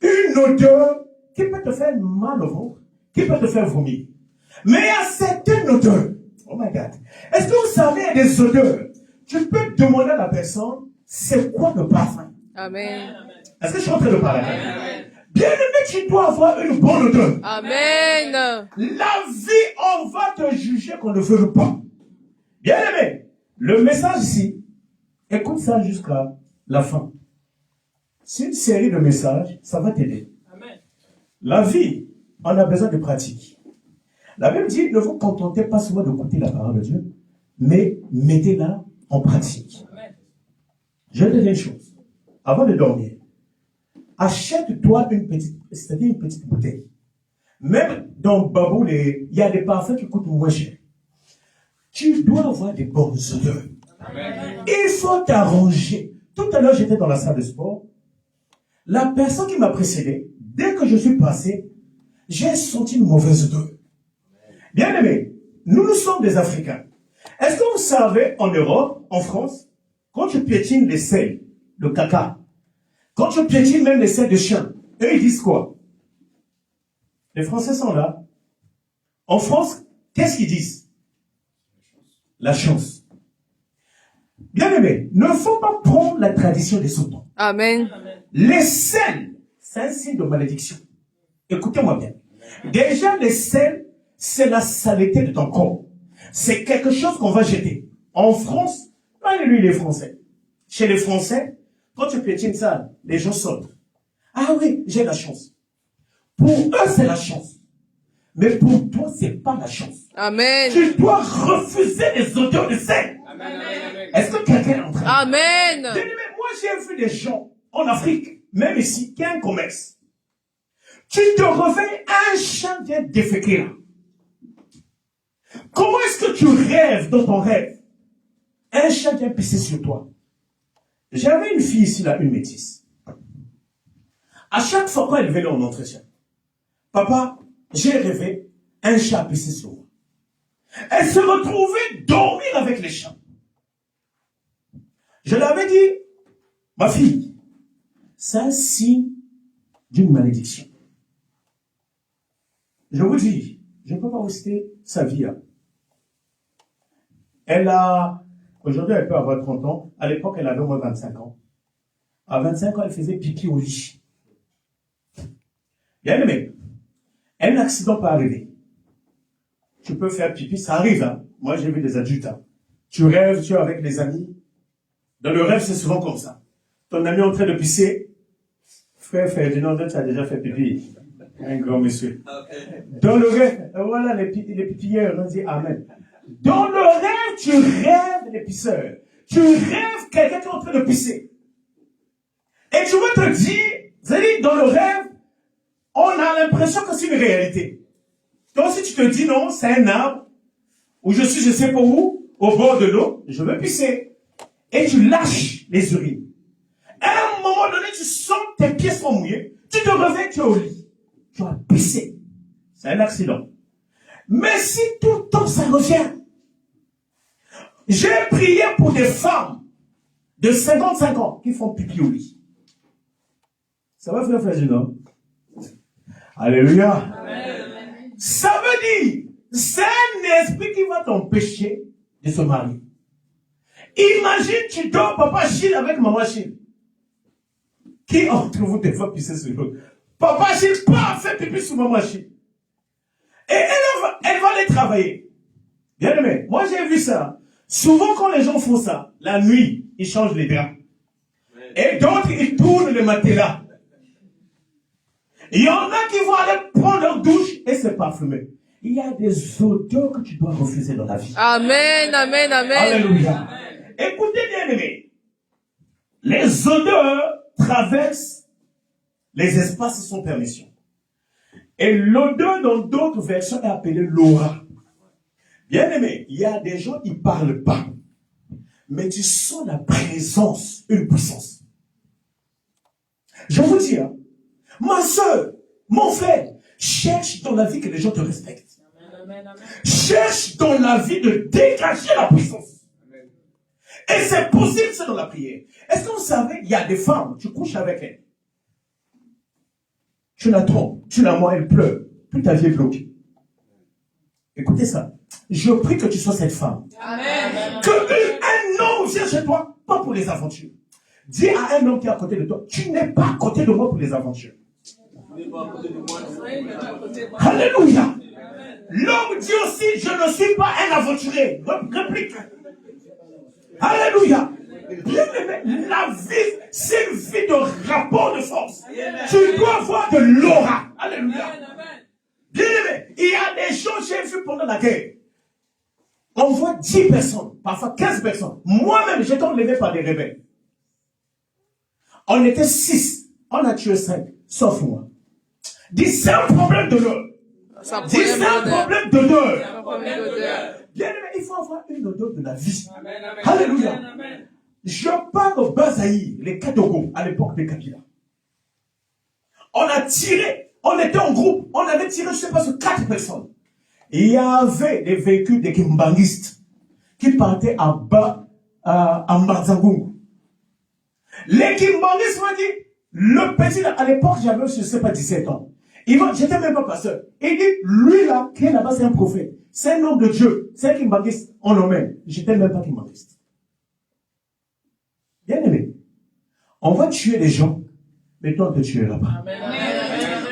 une odeur qui peut te faire mal au ventre, qui peut te faire vomir. Mais il y a certaines odeurs. Oh my God. Est-ce que vous savez, il y a des odeurs? Tu peux demander à la personne, c'est quoi le parfum? Amen. Est-ce que je suis en train de parler? Bien-aimé, tu dois avoir une bonne odeur. Amen. La vie, on va te juger qu'on ne veut pas. Bien-aimé, le message ici, écoute ça jusqu'à la fin. C'est une série de messages, ça va t'aider. La vie, on a besoin de pratique. La Bible dit, ne vous contentez pas seulement d'écouter la parole de Dieu, mais mettez-la en pratique. Je vais te dire une chose. Avant de dormir, achète-toi une petite bouteille. Même dans Babou, il y a des parfums qui coûtent moins cher. Tu dois avoir des bonnes odeurs. Il faut t'arranger. Tout à l'heure, j'étais dans la salle de sport. La personne qui m'a précédé, dès que je suis passé, j'ai senti une mauvaise odeur. Bien aimé, nous sommes des Africains. Est-ce que vous savez, en Europe, en France, quand tu piétines les selles, le caca, quand tu piétines même les selles de chien, eux ils disent quoi? Les Français sont là. En France, qu'est-ce qu'ils disent? La chance. Bien aimé, ne faut pas prendre la tradition des Sautons. Amen. Les selles, c'est un signe de malédiction. Écoutez-moi bien. Déjà, les selles, c'est la saleté de ton corps. C'est quelque chose qu'on va jeter. En France, lui, les Français. Chez les Français, quand tu piétines ça, les gens sautent. Ah oui, j'ai la chance. Pour eux, c'est la chance. Mais pour toi, c'est pas la chance. Amen. Tu dois refuser les odeurs de sel. Est-ce que quelqu'un est en train? Amen. Moi, j'ai vu des gens en Afrique, même ici, qui ont un commerce. Tu te réveilles, un chien vient déféquer là. Comment est-ce que tu rêves dans ton rêve? Un chien vient pisser sur toi. J'avais une fille ici, là, une métisse. À chaque fois quand elle venait en entretien, papa, j'ai rêvé, un chat pissé sur moi. Elle se retrouvait dormir avec les chats. Je l'avais dit, ma fille, c'est un signe d'une malédiction. Je vous dis, je ne peux pas vous citer sa vie. Hein. Aujourd'hui elle peut avoir 30 ans, à l'époque elle avait au moins 25 ans. À 25 ans, elle faisait pipi au lit. Bien aimé, un accident peut arriver. Tu peux faire pipi, ça arrive. Hein. Moi j'ai vu des adultes. Hein. Tu rêves, tu es avec les amis. Dans le rêve, c'est souvent comme ça. Ton ami est en train de pisser. Frère Ferdinand, tu as déjà fait pipi. Un grand monsieur. Dans le rêve, voilà les pipilleurs, on dit Amen. Dans le rêve, tu rêves les pisseurs. Tu rêves quelqu'un qui est en train de pisser. Et tu veux te dire, vous allez dire, dans le rêve, on a l'impression que c'est une réalité. Donc si tu te dis non, c'est un arbre, où je suis je sais pas où, au bord de l'eau, je veux pisser. Et tu lâches les urines. À un moment donné, tu sens que tes pieds sont mouillés, tu te réveilles, tu es au lit. Tu as pissé. C'est un accident. Mais si tout le temps ça revient, j'ai prié pour des femmes de 55 ans qui font pipi au lit. Ça va faire Ferdinand? Alléluia. Amen. Ça veut dire, c'est un esprit qui va t'empêcher de se marier. Imagine, tu dors papa Chine avec maman Chine. Qui entre vous des fois pisser sur l'autre? Papa Chine, pas fait pipi sur maman Chine. Et elle va aller travailler. Bien aimé, moi j'ai vu ça. Souvent quand les gens font ça, la nuit, ils changent les draps. Et d'autres, ils tournent le matelas. Il y en a qui vont aller prendre leur douche et se parfumer. Il y a des odeurs que tu dois refuser dans la vie. Amen, amen, amen. Alléluia. Amen. Écoutez bien aimé. Les odeurs traversent les espaces sans permission. Et l'odeur dans d'autres versions est appelée l'aura. Bien aimé, il y a des gens qui ne parlent pas. Mais tu sens la présence, une puissance. Je vous dis, hein, ma soeur, mon frère, Cherche dans la vie que les gens te respectent. Cherche dans la vie de dégager la puissance. Et c'est possible, c'est dans la prière. Est-ce que vous savez, il y a des femmes, tu couches avec elles. Tu la trompes, tu la vois, elle pleure. Toute ta vie est bloquée. Écoutez ça. Je prie que tu sois cette femme. Amen. Que un homme vienne chez toi, pas pour les aventures. Dis à un homme qui est à côté de toi, tu n'es pas à côté de moi pour les aventures. Alléluia. L'homme dit aussi, je ne suis pas un aventurier. Réplique. Alléluia. Bien aimé, la vie, c'est une vie de rapport de force. Tu dois avoir de l'aura. Alléluia. Bien aimé, il y a des gens, j'ai vu pendant la guerre. On voit 10 personnes, parfois 15 personnes. Moi-même, j'étais enlevé par des rebelles. On était 6. On a tué 5, sauf moi. Dis, c'est un problème d'odeur. Dis, c'est un problème d'odeur. Bien aimé, il faut avoir une odeur de la vie. Alléluia. Je parle au Bazaï, les Kadogo, à l'époque des Kabila. On a tiré, on était en groupe, on avait tiré, je ne sais pas, sur 4 personnes. Il y avait des véhicules des Kimbangistes qui partaient à Mbarzangungu. Les Kimbangistes m'ont dit, le petit, à l'époque, j'avais, je ne sais pas, 17 ans. J'étais même pas pasteur. Il dit, lui là, qui est là-bas, c'est un prophète. C'est un homme de Dieu. C'est un Kimbangiste. On l'emmène. J'étais même pas Kimbangiste. Bien aimé. On va tuer les gens, mais toi, on te tuera pas.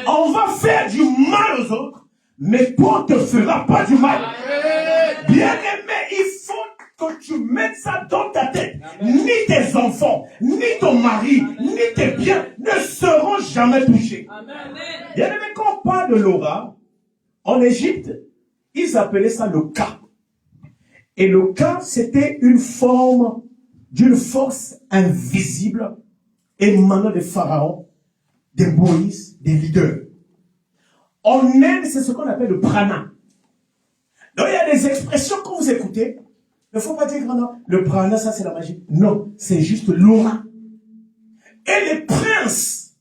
On va faire du mal aux autres, mais toi, on ne te fera pas du mal. Bien aimé, il faut que tu mettes ça dans ta tête. Ni tes enfants, ni ton mari, ni tes biens ne seront jamais touchés. Bien aimé, quand on parle de l'aura, en Égypte, ils appelaient ça le Ka. Et le Ka, c'était une forme d'une force invisible émanant des pharaons, des Moïse, des leaders. En Inde, c'est ce qu'on appelle le prana. Donc il y a des expressions que vous écoutez. Il ne faut pas dire que non, le prana, ça c'est la magie. Non, c'est juste l'aura. Et les princes,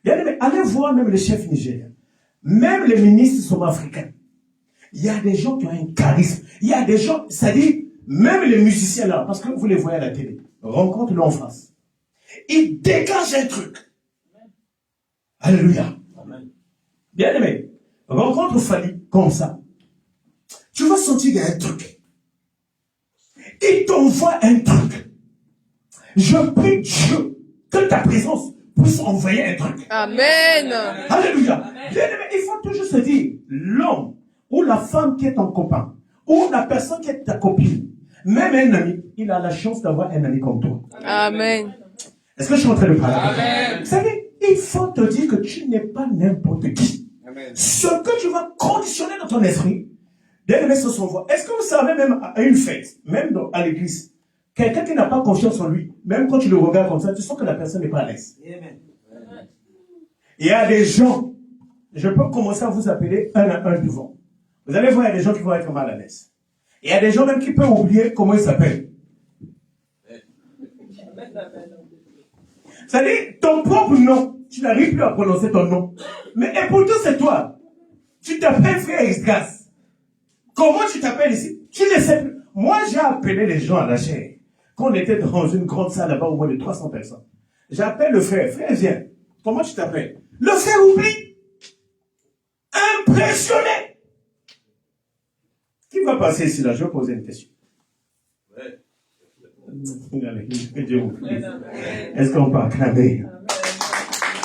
bien aimé, allez voir même les chefs nigériens, même les ministres sont africains. Il y a des gens qui ont un charisme. Il y a des gens, c'est-à-dire, même les musiciens là, parce que vous les voyez à la télé, rencontre-le en face. Ils dégagent un truc. Alléluia. Amen. Bien aimé, rencontre Fali comme ça. Tu vas sentir qu'il y a un truc. Il t'envoie un truc. Je prie Dieu que ta présence puisse envoyer un truc. Amen. Alléluia. Bien aimé, il faut toujours se dire, l'homme ou la femme qui est ton copain, ou la personne qui est ta copine, même un ami, il a la chance d'avoir un ami comme toi. Amen. Est-ce que je suis en train de parler? Amen. Vous savez, il faut te dire que tu n'es pas n'importe qui. Amen. Ce que tu vas conditionner dans ton esprit, bien aimé, ce sont voix. Est-ce que vous savez même à une fête, même à l'église, quelqu'un qui n'a pas confiance en lui, même quand tu le regardes comme ça, tu sens que la personne n'est pas à l'aise. Amen. Il y a des gens, je peux commencer à vous appeler un à un devant. Vous allez voir, il y a des gens qui vont être mal à l'aise. Il y a des gens même qui peuvent oublier comment ils s'appellent. C'est-à-dire, ton propre nom, tu n'arrives plus à prononcer ton nom. Mais et pourtant, c'est toi. Tu t'appelles frère Esgas. Comment tu t'appelles ici? Tu ne sais plus. Moi, j'ai appelé les gens à la chair. Quand on était dans une grande salle là-bas, au moins de 300 personnes. J'appelle le frère. Frère, viens. Comment tu t'appelles? Le frère oublie. Impressionné. Qui va passer ici là? Je vais poser une question. Est-ce qu'on peut acclamer?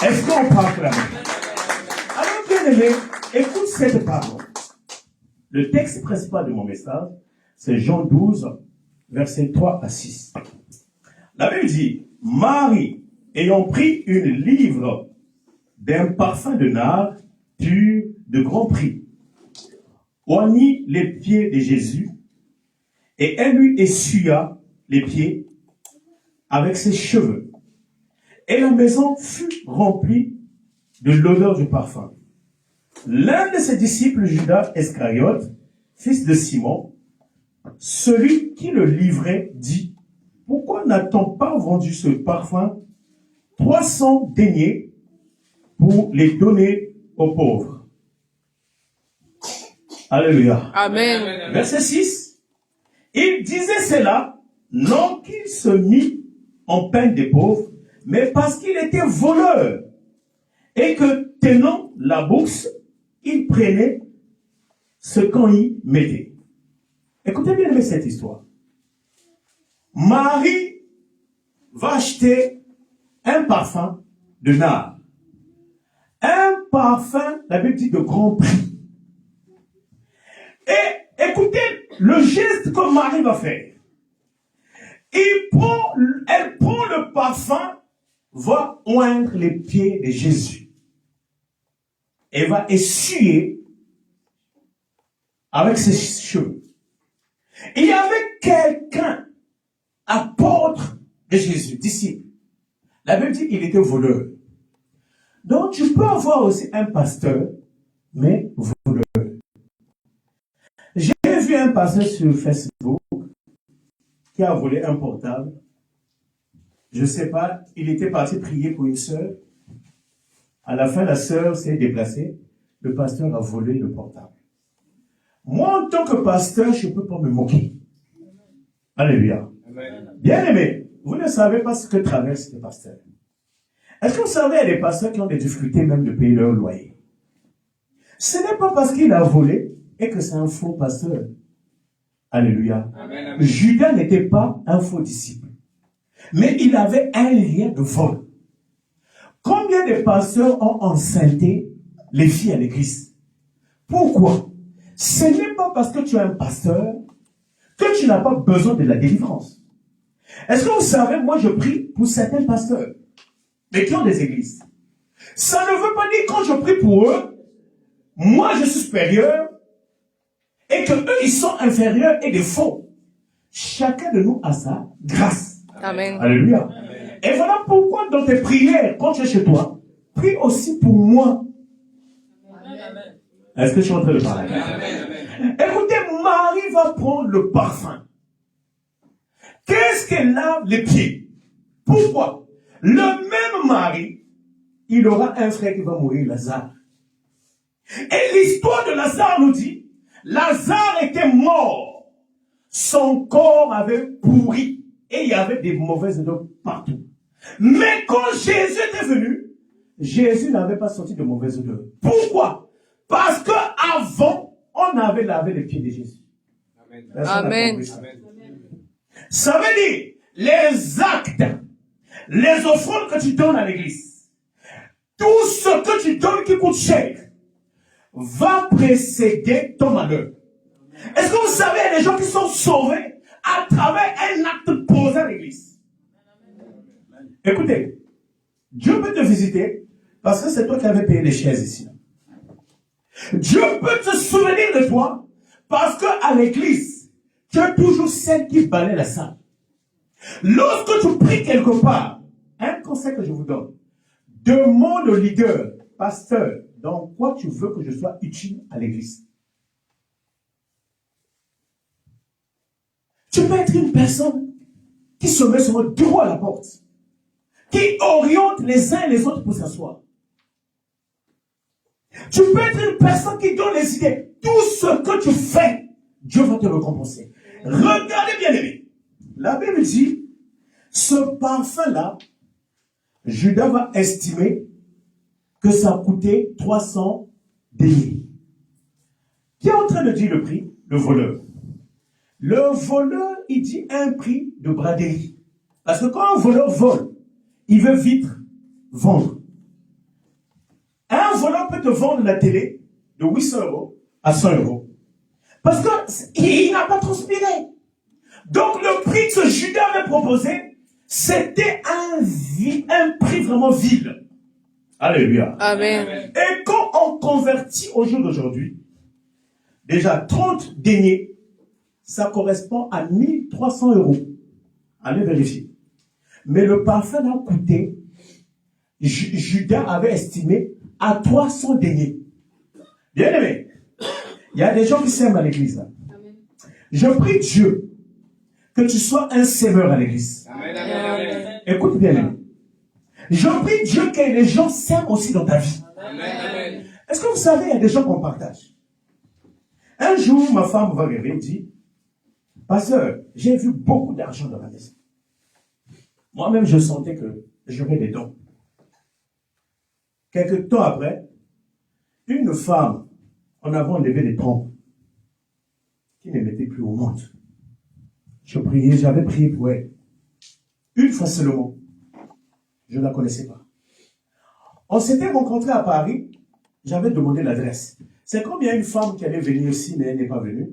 Est-ce qu'on peut acclamer? Alors, bien aimé, écoute cette parole. Le texte principal de mon message, c'est Jean 12, versets 3 à 6. La Bible dit, Marie, ayant pris une livre d'un parfum de nard pur de grand prix, oignit les pieds de Jésus, et elle lui essuya les pieds avec ses cheveux. Et la maison fut remplie de l'odeur du parfum. L'un de ses disciples, Judas Iscariote, fils de Simon, celui qui le livrait, dit, pourquoi n'a-t-on pas vendu ce parfum 300 deniers pour les donner aux pauvres? Alléluia. Amen. Verset 6. Il disait cela, non qu'il se mit en peine des pauvres, mais parce qu'il était voleur. Et que, tenant la bourse, il prenait ce qu'on y mettait. Écoutez bien cette histoire. Marie va acheter un parfum de nard. Un parfum, la Bible dit, de grand prix. Et écoutez le geste que Marie va faire. Elle prend le parfum, va oindre les pieds de Jésus. Et va essuyer avec ses cheveux. Il y avait quelqu'un, apôtre de Jésus, disciple. La Bible dit qu'il était voleur. Donc tu peux avoir aussi un pasteur, mais voleur. J'ai vu un pasteur sur Facebook qui a volé un portable. Je ne sais pas, il était parti prier pour une sœur. À la fin, la sœur s'est déplacée. Le pasteur a volé le portable. Moi, en tant que pasteur, je ne peux pas me moquer. Alléluia. Bien aimé, vous ne savez pas ce que traversent les pasteurs. Est-ce que vous savez, il y a des pasteurs qui ont des difficultés même de payer leur loyer? Ce n'est pas parce qu'il a volé et que c'est un faux pasteur. Alléluia. Amen. Judas n'était pas un faux disciple. Mais il avait un lien de vol. Combien de pasteurs ont enceinté les filles à l'église? Pourquoi? Ce n'est pas parce que tu es un pasteur que tu n'as pas besoin de la délivrance. Est-ce que vous savez, moi je prie pour certains pasteurs, mais qui ont des églises. Ça ne veut pas dire quand je prie pour eux, moi je suis supérieur, et que eux ils sont inférieurs et des faux. Chacun de nous a sa grâce. Amen. Alléluia. Amen. Et voilà pourquoi dans tes prières, quand tu es chez toi, prie aussi pour moi. Amen. Est-ce que je suis en train de parler? Amen. Écoutez, Marie va prendre le parfum. Qu'est-ce qu'elle lave les pieds? Pourquoi? Le même mari, il aura un frère qui va mourir, Lazare. Et l'histoire de Lazare nous dit, Lazare était mort. Son corps avait pourri. Et il y avait des mauvaises odeurs partout. Mais quand Jésus était venu, Jésus n'avait pas sorti de mauvaises odeurs. Pourquoi? Parce que avant, on avait lavé les pieds de Jésus. Amen. Ça veut dire, les actes, les offrandes que tu donnes à l'église, tout ce que tu donnes qui coûte cher, va précéder ton malheur. Est-ce que vous savez, il y a des gens qui sont sauvés à travers un acte posé à l'église? Écoutez, Dieu peut te visiter parce que c'est toi qui avais payé les chaises ici. Dieu peut te souvenir de toi parce qu'à l'église, tu es toujours celle qui balaie la salle. Lorsque tu pries quelque part, un conseil que je vous donne, demande au leader, pasteur, dans quoi tu veux que je sois utile à l'église. Tu peux être une personne qui se met sur le bureau à la porte, qui oriente les uns et les autres pour s'asseoir. Tu peux être une personne qui donne les idées. Tout ce que tu fais, Dieu va te récompenser. Regardez bien aimé. La Bible dit, ce parfum-là, Judas va estimer que ça coûtait 300 deniers. Qui est en train de dire le prix? Le voleur. Le voleur, il dit un prix de braderie. Parce que quand un voleur vole, il veut vite vendre. Un voleur peut te vendre la télé de 800 € à 100 €. Parce qu'il n'a pas transpiré. Donc le prix que ce Judas avait proposé, c'était un prix vraiment vil. Alléluia. Amen. Et quand on convertit au jour d'aujourd'hui, déjà 30 deniers, ça correspond à 1300 €. Allez vérifier. Mais le parfum a coûté, Judas avait estimé à 300 deniers. Bien aimé, il y a des gens qui s'aiment à l'église. Là. Je prie Dieu que tu sois un sémeur à l'église. Amen. Écoute bien aimé. Je prie Dieu que les gens s'aiment aussi dans ta vie. Amen. Est-ce que vous savez, il y a des gens qu'on partage. Un jour, ma femme va rêver et dit, pasteur, j'ai vu beaucoup d'argent dans la maison. Moi-même, je sentais que j'aurais des dons. Quelque temps après, une femme en avant enlevé des trompes qui ne m'était plus au monde. Je priais, j'avais prié pour elle. Une fois seulement. Je ne la connaissais pas. On s'était rencontrés à Paris. J'avais demandé l'adresse. C'est comme il y a une femme qui allait venir ici, mais elle n'est pas venue.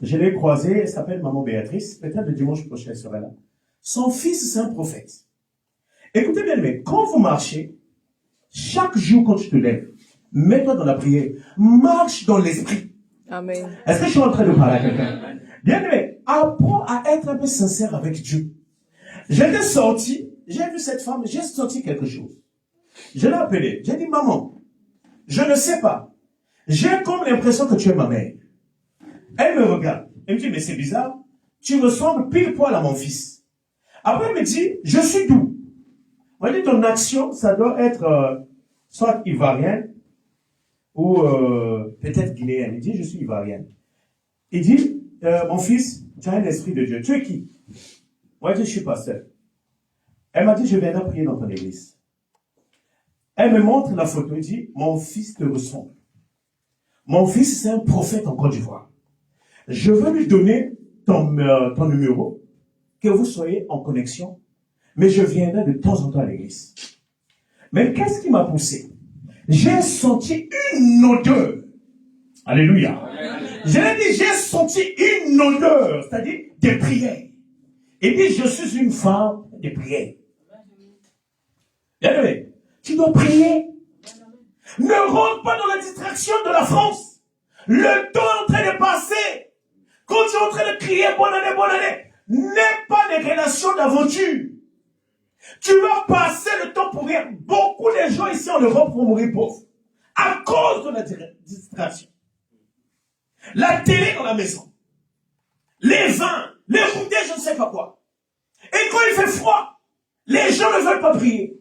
Je l'ai croisée, elle s'appelle Maman Béatrice. Peut-être le dimanche prochain, elle sera là. Son fils, c'est un prophète. Écoutez bien, mais quand vous marchez, chaque jour quand tu te lèves, mets-toi dans la prière. Marche dans l'esprit. Amen. Est-ce que je suis en train de parler à quelqu'un? Bien aimé, apprends à être un peu sincère avec Dieu. J'étais sorti, j'ai vu cette femme, j'ai senti quelque chose. Je l'ai appelée, j'ai dit, maman, je ne sais pas. J'ai comme l'impression que tu es ma mère. Elle me regarde, elle me dit, mais c'est bizarre, tu ressembles pile poil à mon fils. Après, elle me dit, je suis doux. Moi, je dis, ton action, ça doit être soit ivoirienne ou peut-être guinéenne. Il dit, je suis ivoirienne. Il dit, mon fils, tu as un esprit de Dieu. Tu es qui? Moi, je dis, je suis pasteur. Elle m'a dit, je viendrai prier dans ton église. Elle me montre la photo et dit, mon fils te ressemble. Mon fils, c'est un prophète en Côte d'Ivoire. Je veux lui donner ton numéro, que vous soyez en connexion, mais je viendrai de temps en temps à l'église. Mais qu'est-ce qui m'a poussé? J'ai senti une odeur. Alléluia. Je l'ai dit, j'ai senti une odeur, c'est-à-dire des prières. Et puis, je suis une femme de prière. Bien aimé, tu dois prier. Ne rentre pas dans la distraction de la France. Le temps est en train de passer. Quand tu es en train de crier bonne année, n'aie pas de relation d'aventure. Tu vas passer le temps pour rien. Beaucoup de gens ici en Europe vont mourir pauvres à cause de la distraction. La télé dans la maison, les vins, les bouteilles, je ne sais pas quoi. Et quand il fait froid, les gens ne veulent pas prier.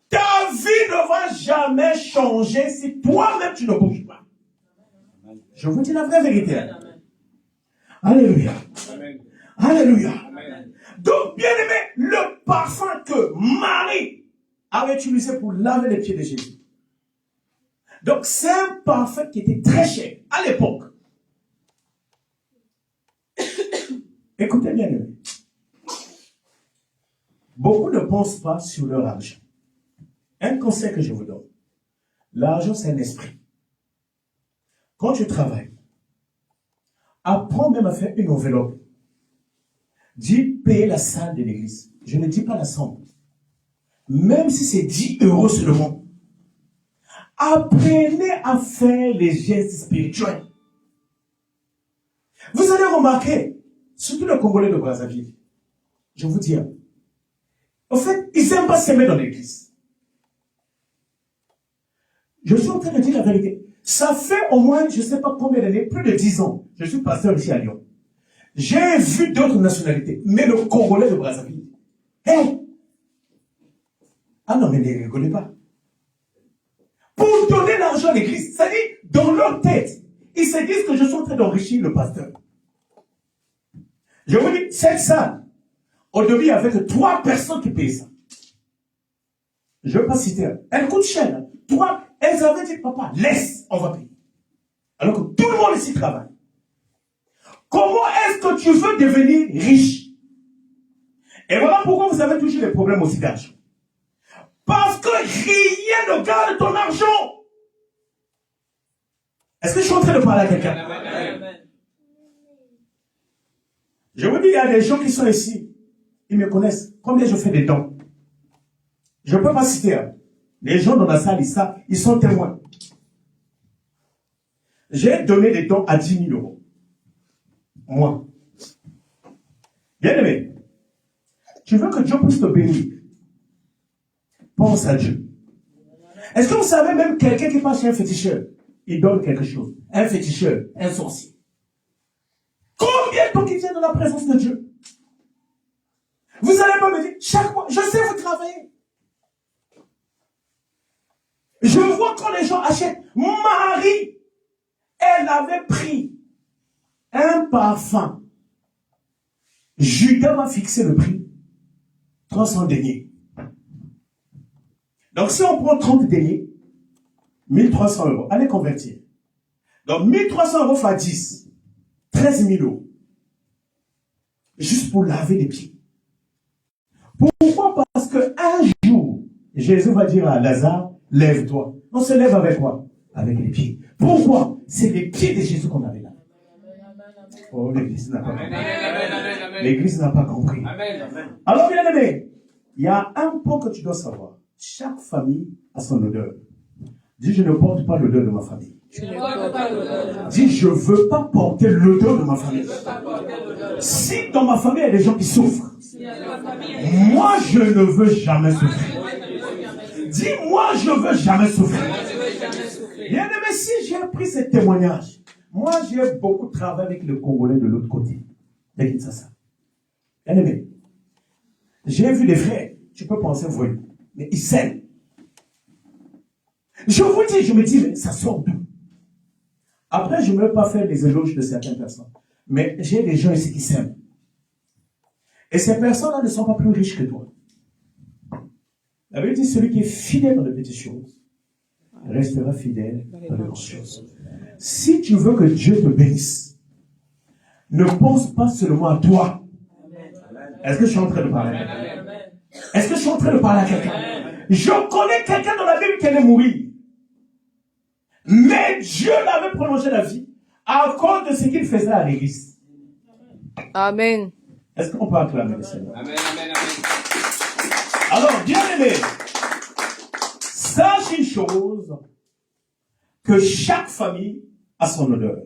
Ta vie ne va jamais changer si toi-même tu ne bouges pas. Je vous dis la vraie vérité. Alléluia. Amen. Alléluia. Amen. Donc, bien aimé, le parfum que Marie avait utilisé pour laver les pieds de Jésus. Donc, c'est un parfum qui était très cher à l'époque. Écoutez bien, aimé. Beaucoup ne pensent pas sur leur argent. Un conseil que je vous donne. L'argent, c'est un esprit. Quand tu travailles, apprends même à faire une enveloppe. Dis payer la salle de l'église. Je ne dis pas la somme. Même si c'est 10 € seulement. Apprenez à faire les gestes spirituels. Vous allez remarquer, surtout les Congolais de Brazzaville, je vous dis, en fait, ils n'aiment pas s'aimer dans l'église. Je suis en train de dire la vérité. Ça fait au moins, je ne sais pas combien d'années, plus de 10 ans. Je suis pasteur ici à Lyon. J'ai vu d'autres nationalités, mais le Congolais de Brazzaville. Hey! Ah non, mais ne rigolez pas. Pour donner l'argent à l'église, c'est-à-dire, dans leur tête, ils se disent que je suis en train d'enrichir le pasteur. Je vous dis, cette salle, au début, il n'y avait que 3 personnes qui payaient ça. Je ne veux pas citer. Elle coûte cher. 3, elles avaient dit, papa, laisse, on va payer. Alors que tout le monde ici travaille. Comment est-ce que tu veux devenir riche? Et voilà pourquoi vous avez toujours des problèmes aussi d'argent. Parce que rien ne garde ton argent. Est-ce que je suis en train de parler à quelqu'un? Je vous dis, il y a des gens qui sont ici. Ils me connaissent. Combien je fais des dons? Je ne peux pas citer. Les gens dans la salle, ils sont témoins. J'ai donné des dons à 10 000 €. Moi. Bien aimé. Tu veux que Dieu puisse te bénir? Pense à Dieu. Est-ce que vous savez même quelqu'un qui passe chez un féticheur, il donne quelque chose? Un féticheur, un sorcier. Combien de temps qu'il vient dans la présence de Dieu? Vous n'allez pas me dire, chaque mois, je sais vous travaillez. Je vois quand les gens achètent. Marie elle avait pris un parfum. Judas va fixer le prix. 300 deniers. Donc si on prend 30 deniers, 1300 euros. Allez convertir. Donc 1300 euros fois 10. 13 000 euros. Juste pour laver les pieds. Pourquoi? Parce qu'un jour, Jésus va dire à Lazare, lève-toi. On se lève avec quoi? Avec les pieds. Pourquoi? C'est les pieds de Jésus qu'on avait là. Oh, l'église n'a pas compris. L'église n'a pas compris. Alors, bien aimé, il y a un point que tu dois savoir. Chaque famille a son odeur. Dis, je ne porte pas l'odeur de ma famille. Dis, je ne veux pas porter l'odeur de ma famille. Si dans ma famille, il y a des gens qui souffrent, moi, je ne veux jamais souffrir. Dis, moi, je ne veux jamais souffrir. Bien aimé, si j'ai pris ce témoignage, moi, j'ai beaucoup travaillé avec les Congolais de l'autre côté. Avec ça. Bien aimé, j'ai vu des frères, tu peux penser voyous, mais ils s'aiment. Je vous dis, je me dis, mais ça sort d'où? Après, je ne veux pas faire les éloges de certaines personnes, mais j'ai des gens ici qui s'aiment. Et ces personnes-là ne sont pas plus riches que toi. La Bible dit, celui qui est fidèle dans les petites choses restera fidèle dans les grandes choses. Si tu veux que Dieu te bénisse, ne pense pas seulement à toi. Est-ce que je suis en train de parler? Est-ce que je suis en train de parler à quelqu'un? Je connais quelqu'un dans la Bible qui allait mourir. Mais Dieu l'avait prolongé la vie à cause de ce qu'il faisait à l'église. Amen. Est-ce qu'on peut acclamer le Seigneur? Amen, amen, amen. Alors, bien aimé, sache une chose, que chaque famille a son odeur.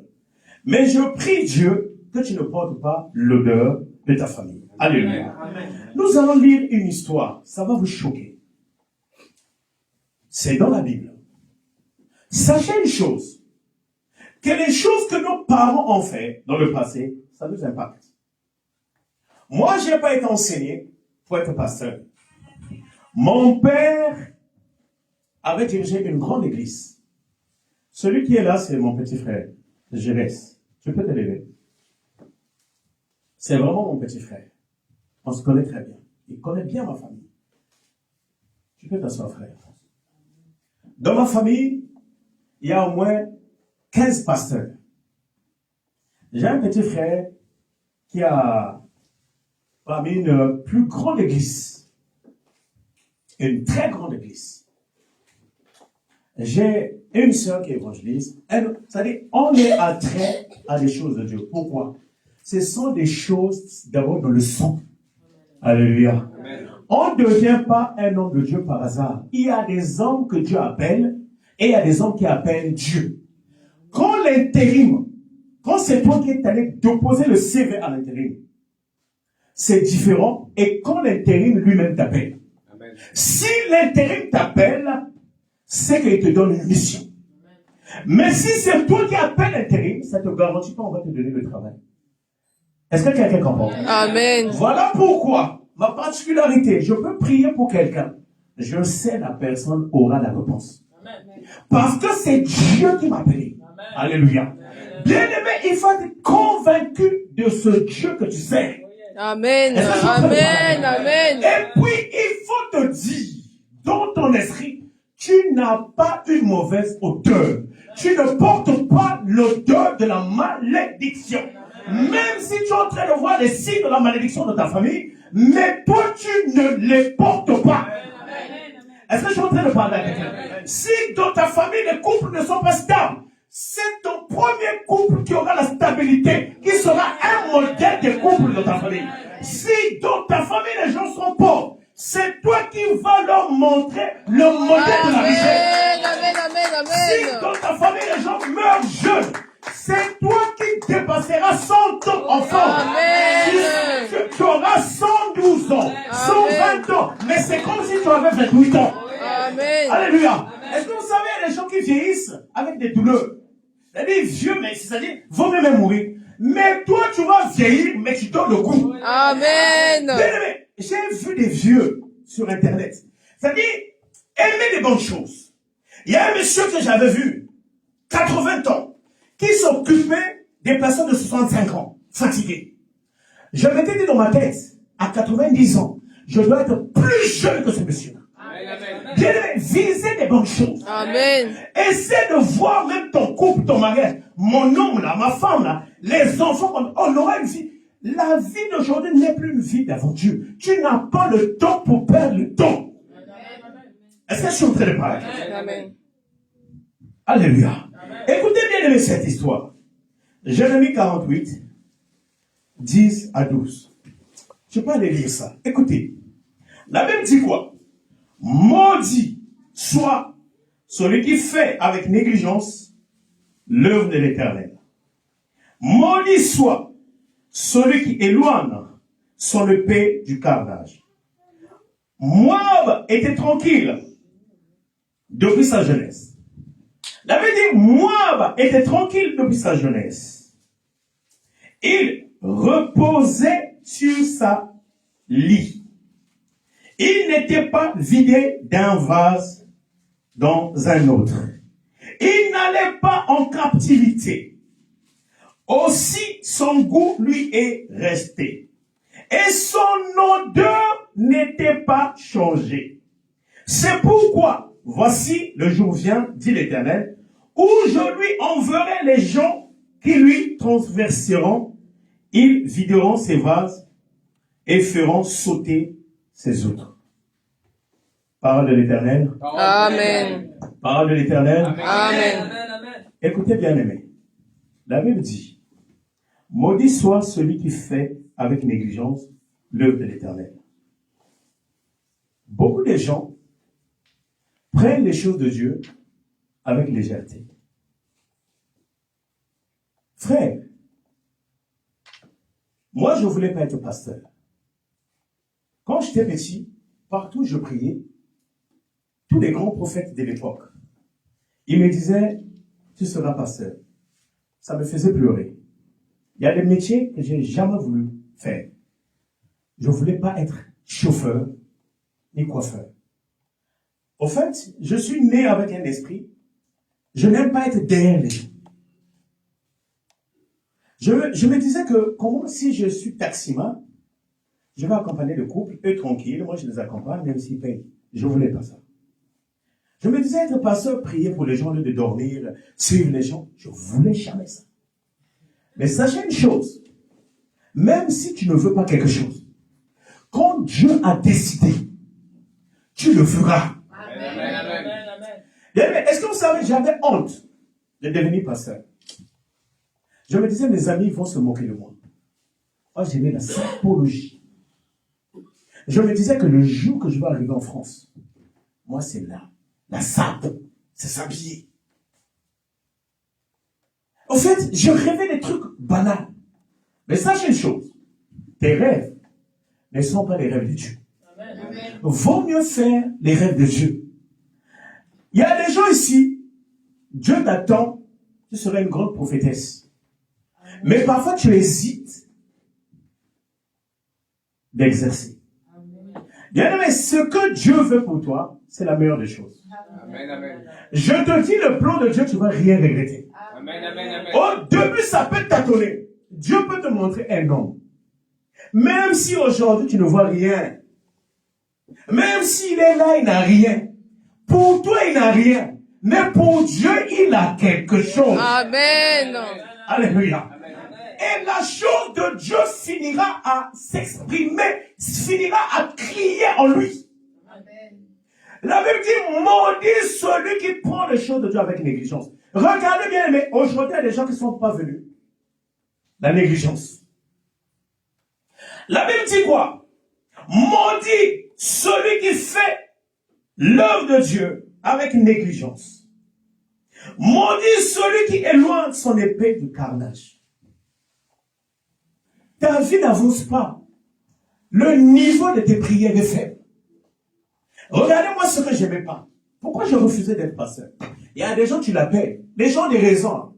Mais je prie Dieu que tu ne portes pas l'odeur de ta famille. Alléluia. Amen. Nous allons lire une histoire. Ça va vous choquer. C'est dans la Bible. Sachez une chose. Que les choses que nos parents ont fait dans le passé, ça nous impacte. Moi, je n'ai pas été enseigné pour être pasteur. Mon père avait dirigé une grande église. Celui qui est là, c'est mon petit frère. Je laisse. Tu peux te lever. C'est vraiment mon petit frère. On se connaît très bien. Il connaît bien ma famille. Tu peux t'asseoir, frère. Dans ma famille, il y a au moins 15 pasteurs. J'ai un petit frère qui a parmi une plus grande église. Une très grande église. J'ai une sœur qui est évangéliste. C'est-à-dire, on est attrait à des choses de Dieu. Pourquoi? Ce sont des choses d'abord dans le sang. Alléluia. Amen. On ne devient pas un homme de Dieu par hasard. Il y a des hommes que Dieu appelle et il y a des hommes qui appellent Dieu. Quand l'intérim, quand c'est toi qui es allé déposer le CV à l'intérim, c'est différent. Et quand l'intérim lui-même t'appelle. Amen. Si l'intérim t'appelle, c'est qu'il te donne une mission. Mais si c'est toi qui appelles l'intérim, ça ne te garantit pas qu'on va te donner le travail. Est-ce que quelqu'un comprend? Amen. Voilà pourquoi, ma particularité, je peux prier pour quelqu'un. Je sais la personne aura la réponse. Amen. Parce que c'est Dieu qui m'a appelé. Amen. Alléluia. Bien aimé, il faut être convaincu de ce Dieu que tu sais. Amen. Amen. Amen. Et puis, il faut te dire, dans ton esprit, tu n'as pas une mauvaise odeur. Tu ne portes pas l'odeur de la malédiction. Même si tu es en train de voir les signes de la malédiction de ta famille, mais toi, tu ne les portes pas. Est-ce que je suis en train de parler à quelqu'un? Si dans ta famille, les couples ne sont pas stables, c'est ton premier couple qui aura la stabilité, qui sera un modèle de couple dans ta famille. Si dans ta famille, les gens sont pauvres, c'est toi qui vas leur montrer le modèle de la richesse. Amen, amen, amen. Si dans ta famille, les gens meurent jeunes, c'est toi qui dépasseras 100 enfants. Amen. Tu auras 112 ans, 120 ans, mais c'est comme si tu avais 28 ans. Amen. Alléluia. Est-ce que vous savez, il y a des gens qui vieillissent avec des douleurs. C'est-à-dire vieux, mais c'est-à-dire, vaut même mourir. Mais toi, tu vas vieillir, mais tu donnes le goût. Amen. Bien-aimé, j'ai vu des vieux sur Internet. C'est-à-dire, aimer les bonnes choses. Il y a un monsieur que j'avais vu, 80 ans. qui s'occupait des personnes de 65 ans, fatiguées. Je m'étais dit dans ma tête, à 90 ans, je dois être plus jeune que ce monsieur. Bien aimé, visez des bonnes choses. Amen. Essaie de voir même ton couple, ton mariage, mon homme là, ma femme là, les enfants, on aura une vie. La vie d'aujourd'hui n'est plus une vie d'aventure. Tu n'as pas le temps pour perdre le temps. Est-ce que je suis en train de parler? Amen. Alléluia. Écoutez bien aimé cette histoire. Jérémie 48, 10 à 12. Je peux aller lire ça. Écoutez. La Bible dit quoi? Maudit soit celui qui fait avec négligence l'œuvre de l'Éternel. Maudit soit celui qui éloigne son épée du carnage. Moab était tranquille depuis sa jeunesse. La Bible dit Moab était tranquille depuis sa jeunesse. Il reposait sur sa lit. Il n'était pas vidé d'un vase dans un autre. Il n'allait pas en captivité. Aussi, son goût lui est resté. Et son odeur n'était pas changée. C'est pourquoi, voici, le jour vient, dit l'Éternel, où je lui enverrai les gens qui lui transverseront. Ils videront ses vases et feront sauter ses autres. Parole de l'Éternel. Amen. Parole de l'Éternel. Amen. Écoutez bien aimé. La Bible dit, maudit soit celui qui fait avec négligence l'œuvre de l'Éternel. Beaucoup de gens prennent les choses de Dieu avec légèreté. Frère, moi je ne voulais pas être pasteur. Quand j'étais petit, partout où je priais, tous les grands prophètes de l'époque, ils me disaient, tu seras pasteur. Ça me faisait pleurer. Il y a des métiers que je n'ai jamais voulu faire. Je ne voulais pas être chauffeur ni coiffeur. Au fait, je suis né avec un esprit. Je n'aime pas être derrière les gens. Je me disais que, comment si je suis taximan, je vais accompagner le couple, eux tranquilles, moi je les accompagne, même s'ils payent. Je ne voulais pas ça. Je me disais être pasteur, prier pour les gens, au lieu de dormir, suivre les gens. Je ne voulais jamais ça. Mais sachez une chose, même si tu ne veux pas quelque chose, quand Dieu a décidé, tu le feras. Amen. Est-ce que vous savez, j'avais honte de devenir pasteur. Je me disais, mes amis vont se moquer de moi. Moi, j'aimais la sapologie. Je me disais que le jour que je vais arriver en France, moi, c'est là. La sape, c'est s'habiller. En fait, je rêvais des trucs banals. Mais sache une chose, tes rêves ne sont pas les rêves de Dieu. Amen. Vaut mieux faire les rêves de Dieu. Il y a des gens ici, Dieu t'attend, tu serais une grande prophétesse. Amen. Mais parfois tu hésites d'exercer. Bien aimé, ce que Dieu veut pour toi, c'est la meilleure des choses. Amen, amen. Je te dis le plan de Dieu, tu ne vas rien regretter. Amen, amen, amen. Au début, ça peut t'attendre. Dieu peut te montrer un homme. Même si aujourd'hui tu ne vois rien. Même s'il est là, il n'a rien. Pour toi, il n'a rien. Mais pour Dieu, il a quelque chose. Amen. Alléluia. Amen. Et la chose de Dieu finira à s'exprimer, finira à crier en lui. Amen. La Bible dit, maudit celui qui prend les choses de Dieu avec négligence. Regardez bien, mais aujourd'hui, il y a des gens qui ne sont pas venus. La négligence. La Bible dit quoi? Maudit celui qui fait l'œuvre de Dieu avec négligence. Maudit celui qui éloigne son épée du carnage. Ta vie n'avance pas. Le niveau de tes prières est faible. Regardez-moi ce que je n'aimais pas. Pourquoi je refusais d'être pasteur? Il y a des gens qui l'appellent. Les gens ont des raisons.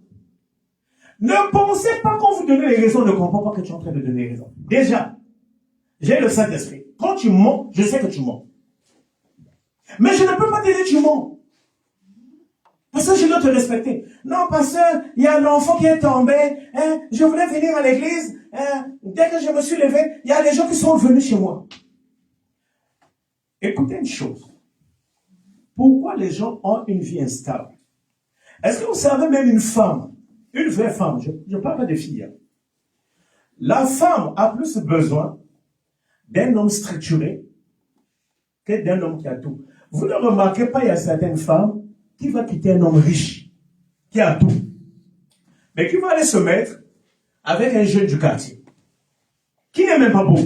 Ne pensez pas qu'on vous donne les raisons, ne comprends pas que tu es en train de donner les raisons. Déjà, j'ai le Saint-Esprit. Quand tu mens, je sais que tu mens. Mais je ne peux pas te dire que tu mens. Pasteur, je dois te respecter. Non, pasteur, il y a un enfant qui est tombé. Hein, je voulais venir à l'église. Hein, dès que je me suis levé, il y a des gens qui sont venus chez moi. Écoutez une chose. Pourquoi les gens ont une vie instable? Est-ce que vous savez, même une femme, une vraie femme, je ne parle pas de filles, hein. La femme a plus besoin d'un homme structuré que d'un homme qui a tout. Vous ne remarquez pas, il y a certaines femmes qui vont quitter un homme riche, qui a tout, mais qui va aller se mettre avec un jeune du quartier, qui n'est même pas beau,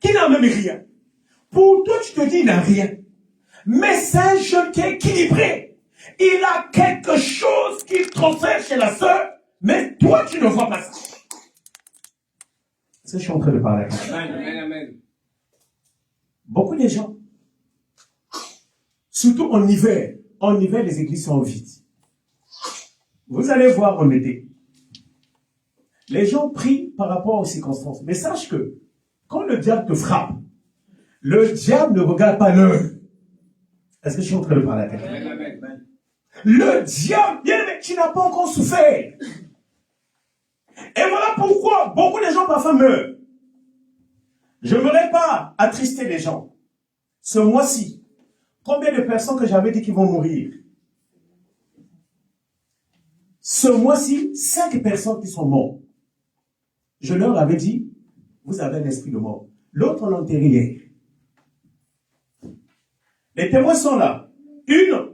qui n'a même rien. Pour toi, tu te dis, il n'a rien. Mais c'est un jeune qui est équilibré. Il a quelque chose qu'il transfère chez la sœur, mais toi, tu ne vois pas ça. C'est ce que je suis en train de parler. Amen, amen. Beaucoup de gens, surtout en hiver, les églises sont vides. Vous allez voir en été. Les gens prient par rapport aux circonstances. Mais sache que, quand le diable te frappe, le diable ne regarde pas l'heure. Est-ce que je suis en train de parler à quelqu'un? Amen, amen. Le diable, bien aimé, tu n'as pas encore souffert. Et voilà pourquoi beaucoup de gens parfois meurent. Je ne voudrais pas attrister les gens. Ce mois-ci, combien de personnes que j'avais dit qu'ils vont mourir? Ce mois-ci, 5 personnes qui sont mortes. Je leur avais dit, vous avez un esprit de mort. L'autre l'a enterré hier. Les témoins sont là. Une,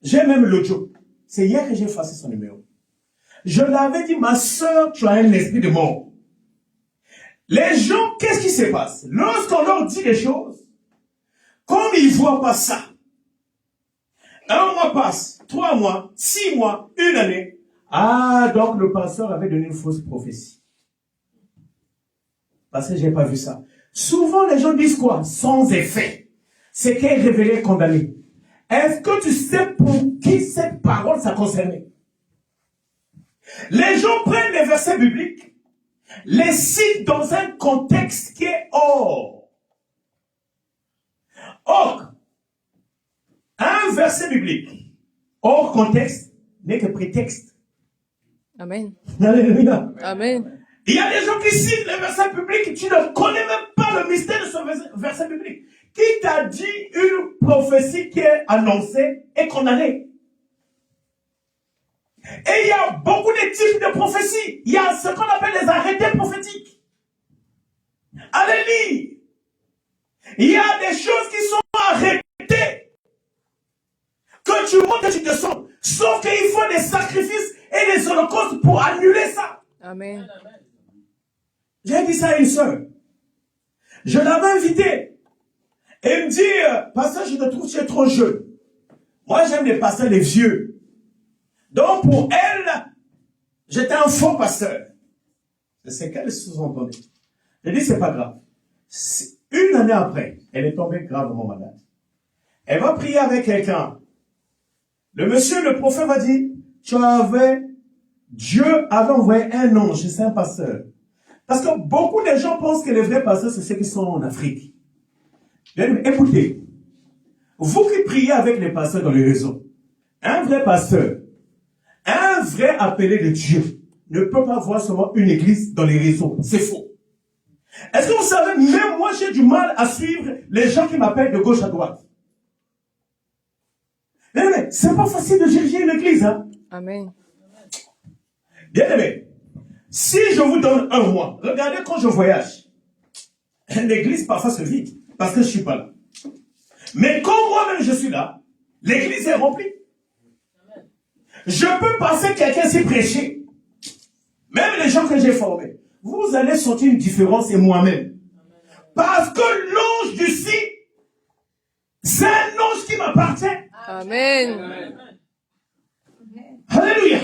j'ai même l'audio. C'est hier que j'ai effacé son numéro. Je l'avais dit, ma soeur, tu as un esprit de mort. Les gens, qu'est-ce qui se passe? Lorsqu'on leur dit des choses, comme ils ne voient pas ça, 1 mois passe, 3 mois, 6 mois, 1 année. Ah, donc le pasteur avait donné une fausse prophétie. Parce que je n'ai pas vu ça. Souvent, les gens disent quoi? Sans effet. C'est qu'elle est révélée condamnée. Est-ce que tu sais pour qui cette parole ça concernait? Les gens prennent les versets bibliques, les citent dans un contexte qui est hors. Or, un verset biblique, hors contexte, n'est que prétexte. Amen. Alléluia. Amen. Il y a des gens qui citent les versets bibliques, tu ne connais même pas le mystère de ce verset biblique. Qui t'a dit une prophétie qui est annoncée et condamnée? Et il y a beaucoup de types de prophéties. Il y a ce qu'on appelle les arrêtés prophétiques. Alléluia. Il y a des choses qui sont arrêtées. Que tu montes et tu descends. Sauf qu'il faut des sacrifices et des holocaustes pour annuler ça. Amen. J'ai dit ça à une sœur. Je l'avais invitée. Elle me dit, pasteur, je te trouve que tu es trop jeune. Moi, j'aime les pasteurs, les vieux. Donc, pour elle, j'étais un faux pasteur. C'est qu'elle sous-entendait. J'ai dit, c'est pas grave. 1 année après, elle est tombée gravement malade. Elle va prier avec quelqu'un. Le monsieur, le prophète va dire, Dieu avait envoyé un ange, c'est un pasteur. Parce que beaucoup de gens pensent que les vrais pasteurs, c'est ceux qui sont en Afrique. Écoutez, vous qui priez avec les pasteurs dans les réseaux, un vrai pasteur, un vrai appelé de Dieu, ne peut pas voir seulement une église dans les réseaux. C'est faux. Est-ce que vous savez, même moi j'ai du mal à suivre les gens qui m'appellent de gauche à droite. Mais c'est pas facile de diriger une église, hein. Amen. Bien aimé, si je vous donne 1 mois, regardez quand je voyage, l'église parfois se vide, parce que je ne suis pas là. Mais quand moi-même je suis là, l'église est remplie. Je peux passer quelqu'un s'y prêcher. Même les gens que j'ai formés. Vous allez sentir une différence et moi-même. Parce que l'ange du ci, c'est un ange qui m'appartient. Amen. Alléluia.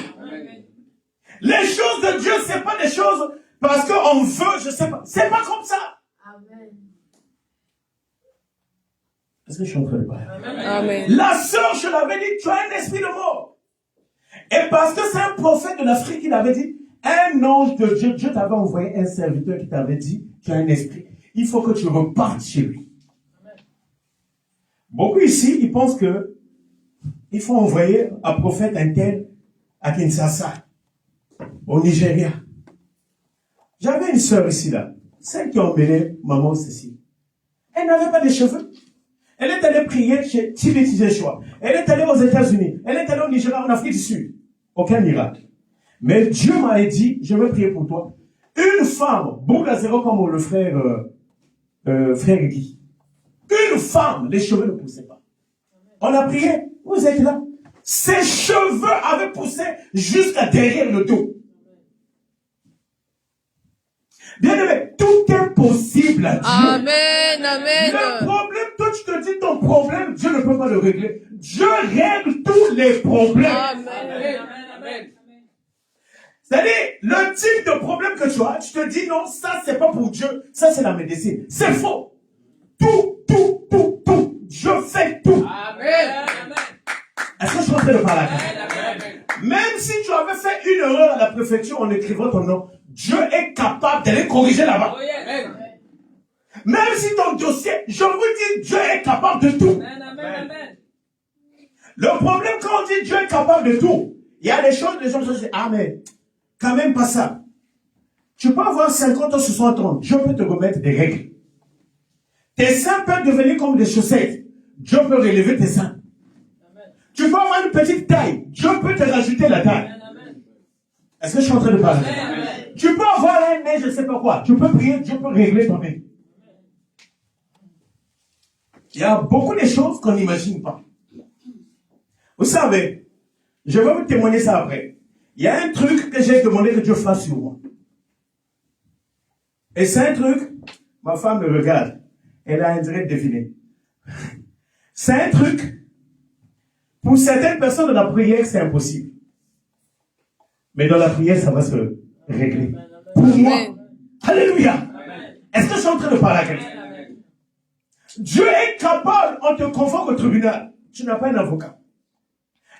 Les choses de Dieu, ce n'est pas des choses parce qu'on veut, je ne sais pas. Ce n'est pas comme ça. Est-ce que je suis en train de parler? Amen. La sœur, je l'avais dit, tu as un esprit de mort. Et parce que c'est un prophète de l'Afrique qui l'avait dit, un ange de Dieu, Dieu t'avait envoyé un serviteur qui t'avait dit, tu as un esprit. Il faut que tu repartes chez lui. Beaucoup ici, ils pensent que il faut envoyer un prophète intel à Kinshasa, au Nigeria. J'avais une sœur ici, là, celle qui a emmené maman Cécile. Elle n'avait pas de cheveux. Elle est allée prier chez Tibet Yeshua. Elle est allée aux États-Unis. Elle est allée au Nigeria, en Afrique du Sud. Aucun miracle. Mais Dieu m'a dit, je vais prier pour toi. Une femme, boule à zéro comme le frère Guy. Une femme, les cheveux ne poussaient pas. On a prié, vous êtes là. Ses cheveux avaient poussé jusqu'à derrière le dos. Bien aimé, tout est possible à Dieu. Amen, amen. Le problème, toi tu te dis ton problème, Dieu ne peut pas le régler. Dieu règle tous les problèmes. Amen. Amen. C'est-à-dire, le type de problème que tu as, tu te dis non, ça c'est pas pour Dieu, ça c'est la médecine. C'est faux. Tout. Dieu fait tout. Amen. Est-ce que je suis en train de parler à quelqu'un? Même si tu avais fait une erreur à la préfecture en écrivant ton nom, Dieu est capable d'aller corriger là-bas. Amen. Même si ton dossier, je vous dis, Dieu est capable de tout. Amen. Le problème quand on dit Dieu est capable de tout, il y a des choses, les gens se disent, ah mais, quand même pas ça. Tu peux avoir 50 ans, 60 ans, Dieu peut te remettre des règles. Tes seins peuvent devenir comme des chaussettes. Dieu peut relever tes seins. Tu peux avoir une petite taille. Dieu peut te rajouter la taille. Est-ce que je suis en train de parler? Tu peux avoir un nez, je ne sais pas quoi. Tu peux prier, Dieu peut régler ton nez. Il y a beaucoup de choses qu'on n'imagine pas. Vous savez, je vais vous témoigner ça après. Il y a un truc que j'ai demandé que Dieu fasse sur moi. Et c'est un truc, ma femme me regarde. Elle a un direct deviné. C'est un truc, pour certaines personnes de la prière, c'est impossible. Mais dans la prière, ça va se régler. Pour moi, alléluia. Est-ce que je suis en train de parler à quelqu'un? Dieu est capable, on te convoque au tribunal. Tu n'as pas un avocat.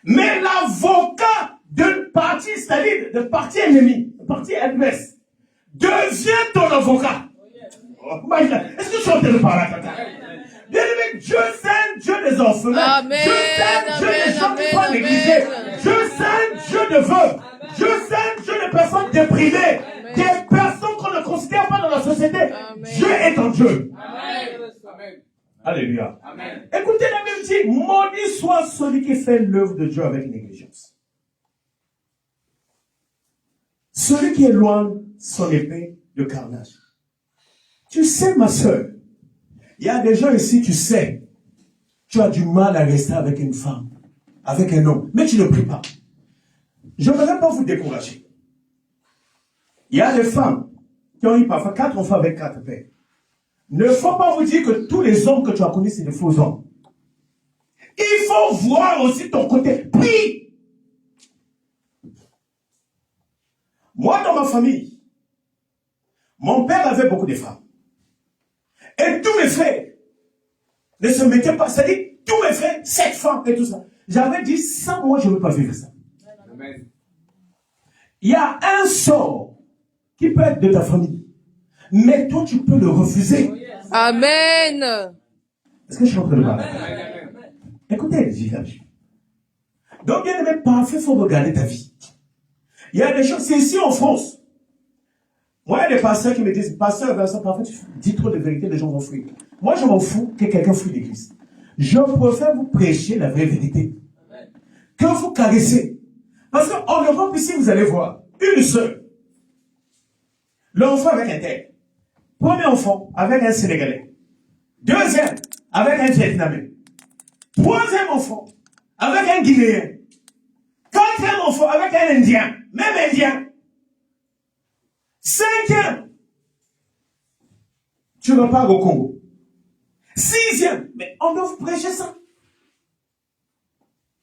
Mais l'avocat de parti, c'est-à-dire de parti ennemi, de parti adverse, devient ton avocat. Oh my God. Est-ce que je suis en train de parler à quelqu'un? Bien aimé, Dieu c'est un Dieu des orphelins. Amen, Dieu c'est un Dieu des gens qui sont négligés. Dieu c'est un Dieu de veuves. Dieu c'est un Dieu de personnes déprimées. Des personnes qu'on ne considère pas dans la société. Amen. Dieu est en Dieu. Amen. Alléluia. Amen. Écoutez la Bible dit, maudit soit celui qui fait l'œuvre de Dieu avec négligence. Celui qui éloigne son épée de carnage. Tu sais, ma soeur, il y a des gens ici, tu sais, tu as du mal à rester avec une femme, avec un homme, mais tu ne pries pas. Je ne voudrais pas vous décourager. Il y a des femmes qui ont eu parfois 4 enfants avec 4 pères. Ne faut pas vous dire que tous les hommes que tu as connus, c'est des faux hommes. Il faut voir aussi ton côté. Prie. Moi, dans ma famille, mon père avait beaucoup de femmes. Et tous mes frères ne se mettaient pas. C'est-à-dire, tous mes frères, 7 femmes et tout ça. J'avais dit, ça, moi, je ne veux pas vivre ça. Amen. Il y a un sort qui peut être de ta famille. Mais toi, tu peux le refuser. Amen. Est-ce que je suis en train de parler? Écoutez les visages. Donc, bien aimé, parfait, il faut regarder ta vie. Il y a des choses, c'est ici en France. Moi, il y a des pasteurs qui me disent, pasteur Vincent, parfois tu dis trop de vérité, les gens vont fuir. Moi, je m'en fous que quelqu'un fuit l'église. Je préfère vous prêcher la vraie vérité. Que vous caressez. Parce qu'en Europe, ici, vous allez voir, une seule. L'enfant avec un tel. Premier enfant avec un Sénégalais. Deuxième avec un Vietnamien. Troisième enfant avec un Guinéen. Quatrième enfant avec un Indien. Même Indien. Cinquième, tu repars au Congo. Sixième, mais on doit vous prêcher ça.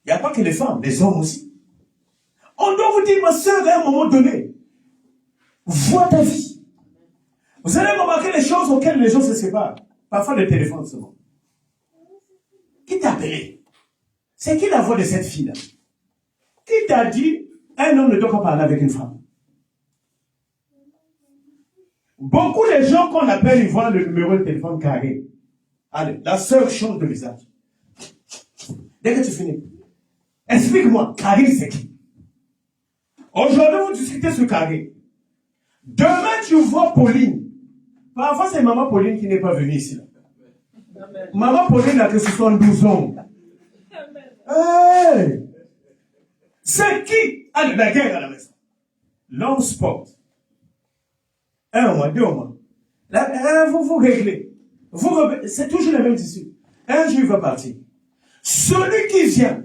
Il n'y a pas que les femmes, les hommes aussi. On doit vous dire, ma soeur, à un moment donné, vois ta vie. Vous allez remarquer les choses auxquelles les gens se séparent. Parfois le téléphone seulement. Qui t'a appelé? C'est qui la voix de cette fille-là? Qui t'a dit, un homme ne doit pas parler avec une femme? Beaucoup de gens qu'on appelle, ils voient le numéro de téléphone carré. Allez, la sœur change de visage. Dès que tu finis, Explique-moi, Karine, c'est qui? Aujourd'hui, vous discutez sur Karine. Demain, tu vois Pauline. Parfois, c'est maman Pauline qui n'est pas venue ici. Maman Pauline a que 72 ans. Hey! C'est qui a de la guerre à la maison? L'homme sport. 1 mois, 2 mois. Là, vous réglez. C'est toujours la même issue. Un jour, il va partir. Celui qui vient,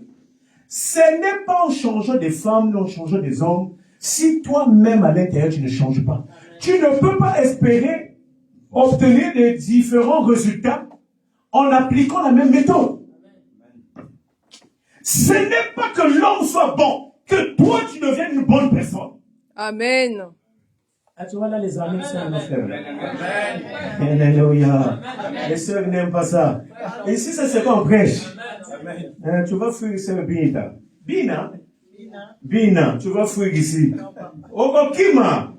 ce n'est pas en changeant des femmes, non en changeant des hommes. Si toi-même à l'intérieur, tu ne changes pas, tu ne peux pas espérer obtenir des différents résultats en appliquant la même méthode. Ce n'est pas que l'homme soit bon, que toi, tu deviennes une bonne personne. Amen. Ah, tu vois là, les amis, c'est un frère. Alléluia. Les sœurs n'aiment pas ça. Ici, ça c'est pas en prêche. Tu vas fuir sœur Bina. Bina, tu vas fuir ici. Okima.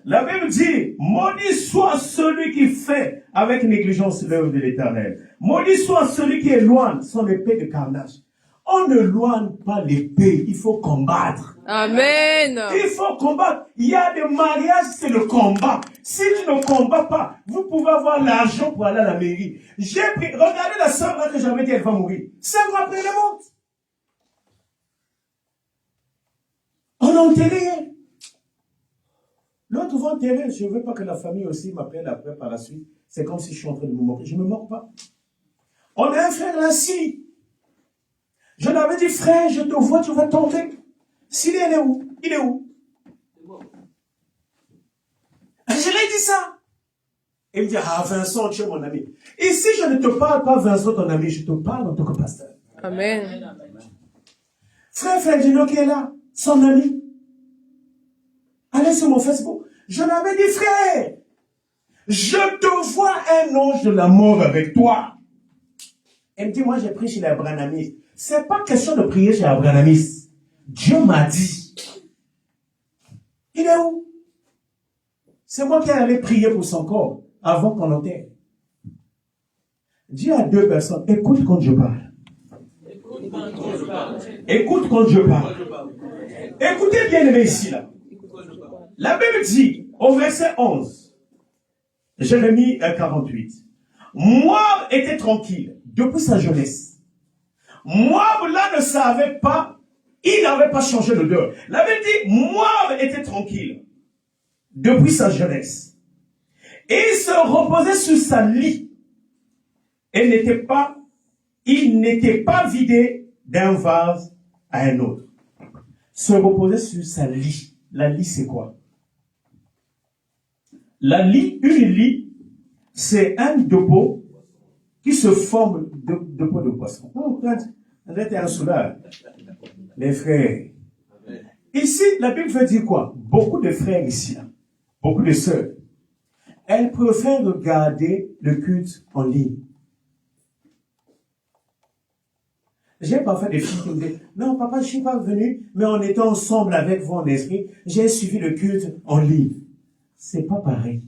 La Bible dit, maudit soit celui qui fait avec négligence l'œuvre de l'Éternel. Maudit soit celui qui éloigne son épée de carnage. On ne loigne pas l'épée, il faut combattre. Amen. Il faut combattre. Il y a des mariages, c'est le combat. Si tu ne combats pas, vous pouvez avoir l'argent pour aller à la mairie. Regardez la sœur là que j'avais dit, elle va mourir. 5 ans après, elle est morte. On a enterré. L'autre va enterrer. Je ne veux pas que la famille aussi m'appelle après par la suite. C'est comme si je suis en train de me moquer. Je ne me moque pas. On a un frère là, si. Je lui avais dit, frère, je te vois, tu vas tomber. S'il est où? Il est où? Je lui ai dit ça. Il me dit, ah, Vincent, tu es mon ami. Ici, je ne te parle pas, Vincent, ton ami, je te parle en tant que pasteur. Amen. Frère Ferdinand qui est là, son ami. Allez sur mon Facebook. Je lui avais dit, frère, je te vois un ange de la mort avec toi. Elle me dit, moi, j'ai pris chez les Abrahamistes. C'est pas question de prier chez Abrahamistes. Dieu m'a dit. Il est où? C'est moi qui allais prier pour son corps avant qu'on l'enterre. Dis à 2 personnes, écoute quand je parle. Écoute quand je parle. Écoutez bien les ici là. La Bible dit au verset 11, Jérémie 48, Moab était tranquille depuis sa jeunesse. Moab là ne savait pas, il n'avait pas changé d'odeur. La Bible dit, Moab était tranquille depuis sa jeunesse. Et il se reposait sur sa lit. Et il n'était pas vidé d'un vase à un autre. Se reposait sur sa lit. La lit, c'est quoi? La lit, une lit, c'est un dépôt qui se forme de dépôt de poisson. On était un soulard. Les frères. Ici, la Bible veut dire quoi? Beaucoup de frères ici, là, beaucoup de sœurs, elles préfèrent regarder le culte en ligne. J'ai parfois des filles qui me disent, non, papa, je ne suis pas venu, mais on était ensemble avec vous en esprit, j'ai suivi le culte en ligne. C'est pas pareil.